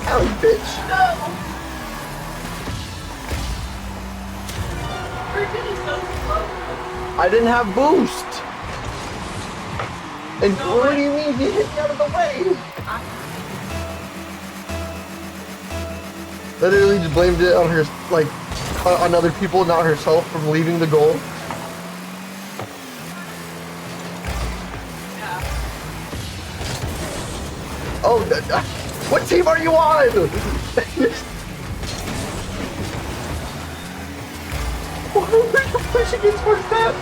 Ow, bitch. No! Freaking is so slow. I didn't have boost. And what do you mean he hit me out of the way? Literally just blamed it on her, like, on other people, not herself, from leaving the goal. Yeah. Oh, what team are you on? Why are you pushing it towards that?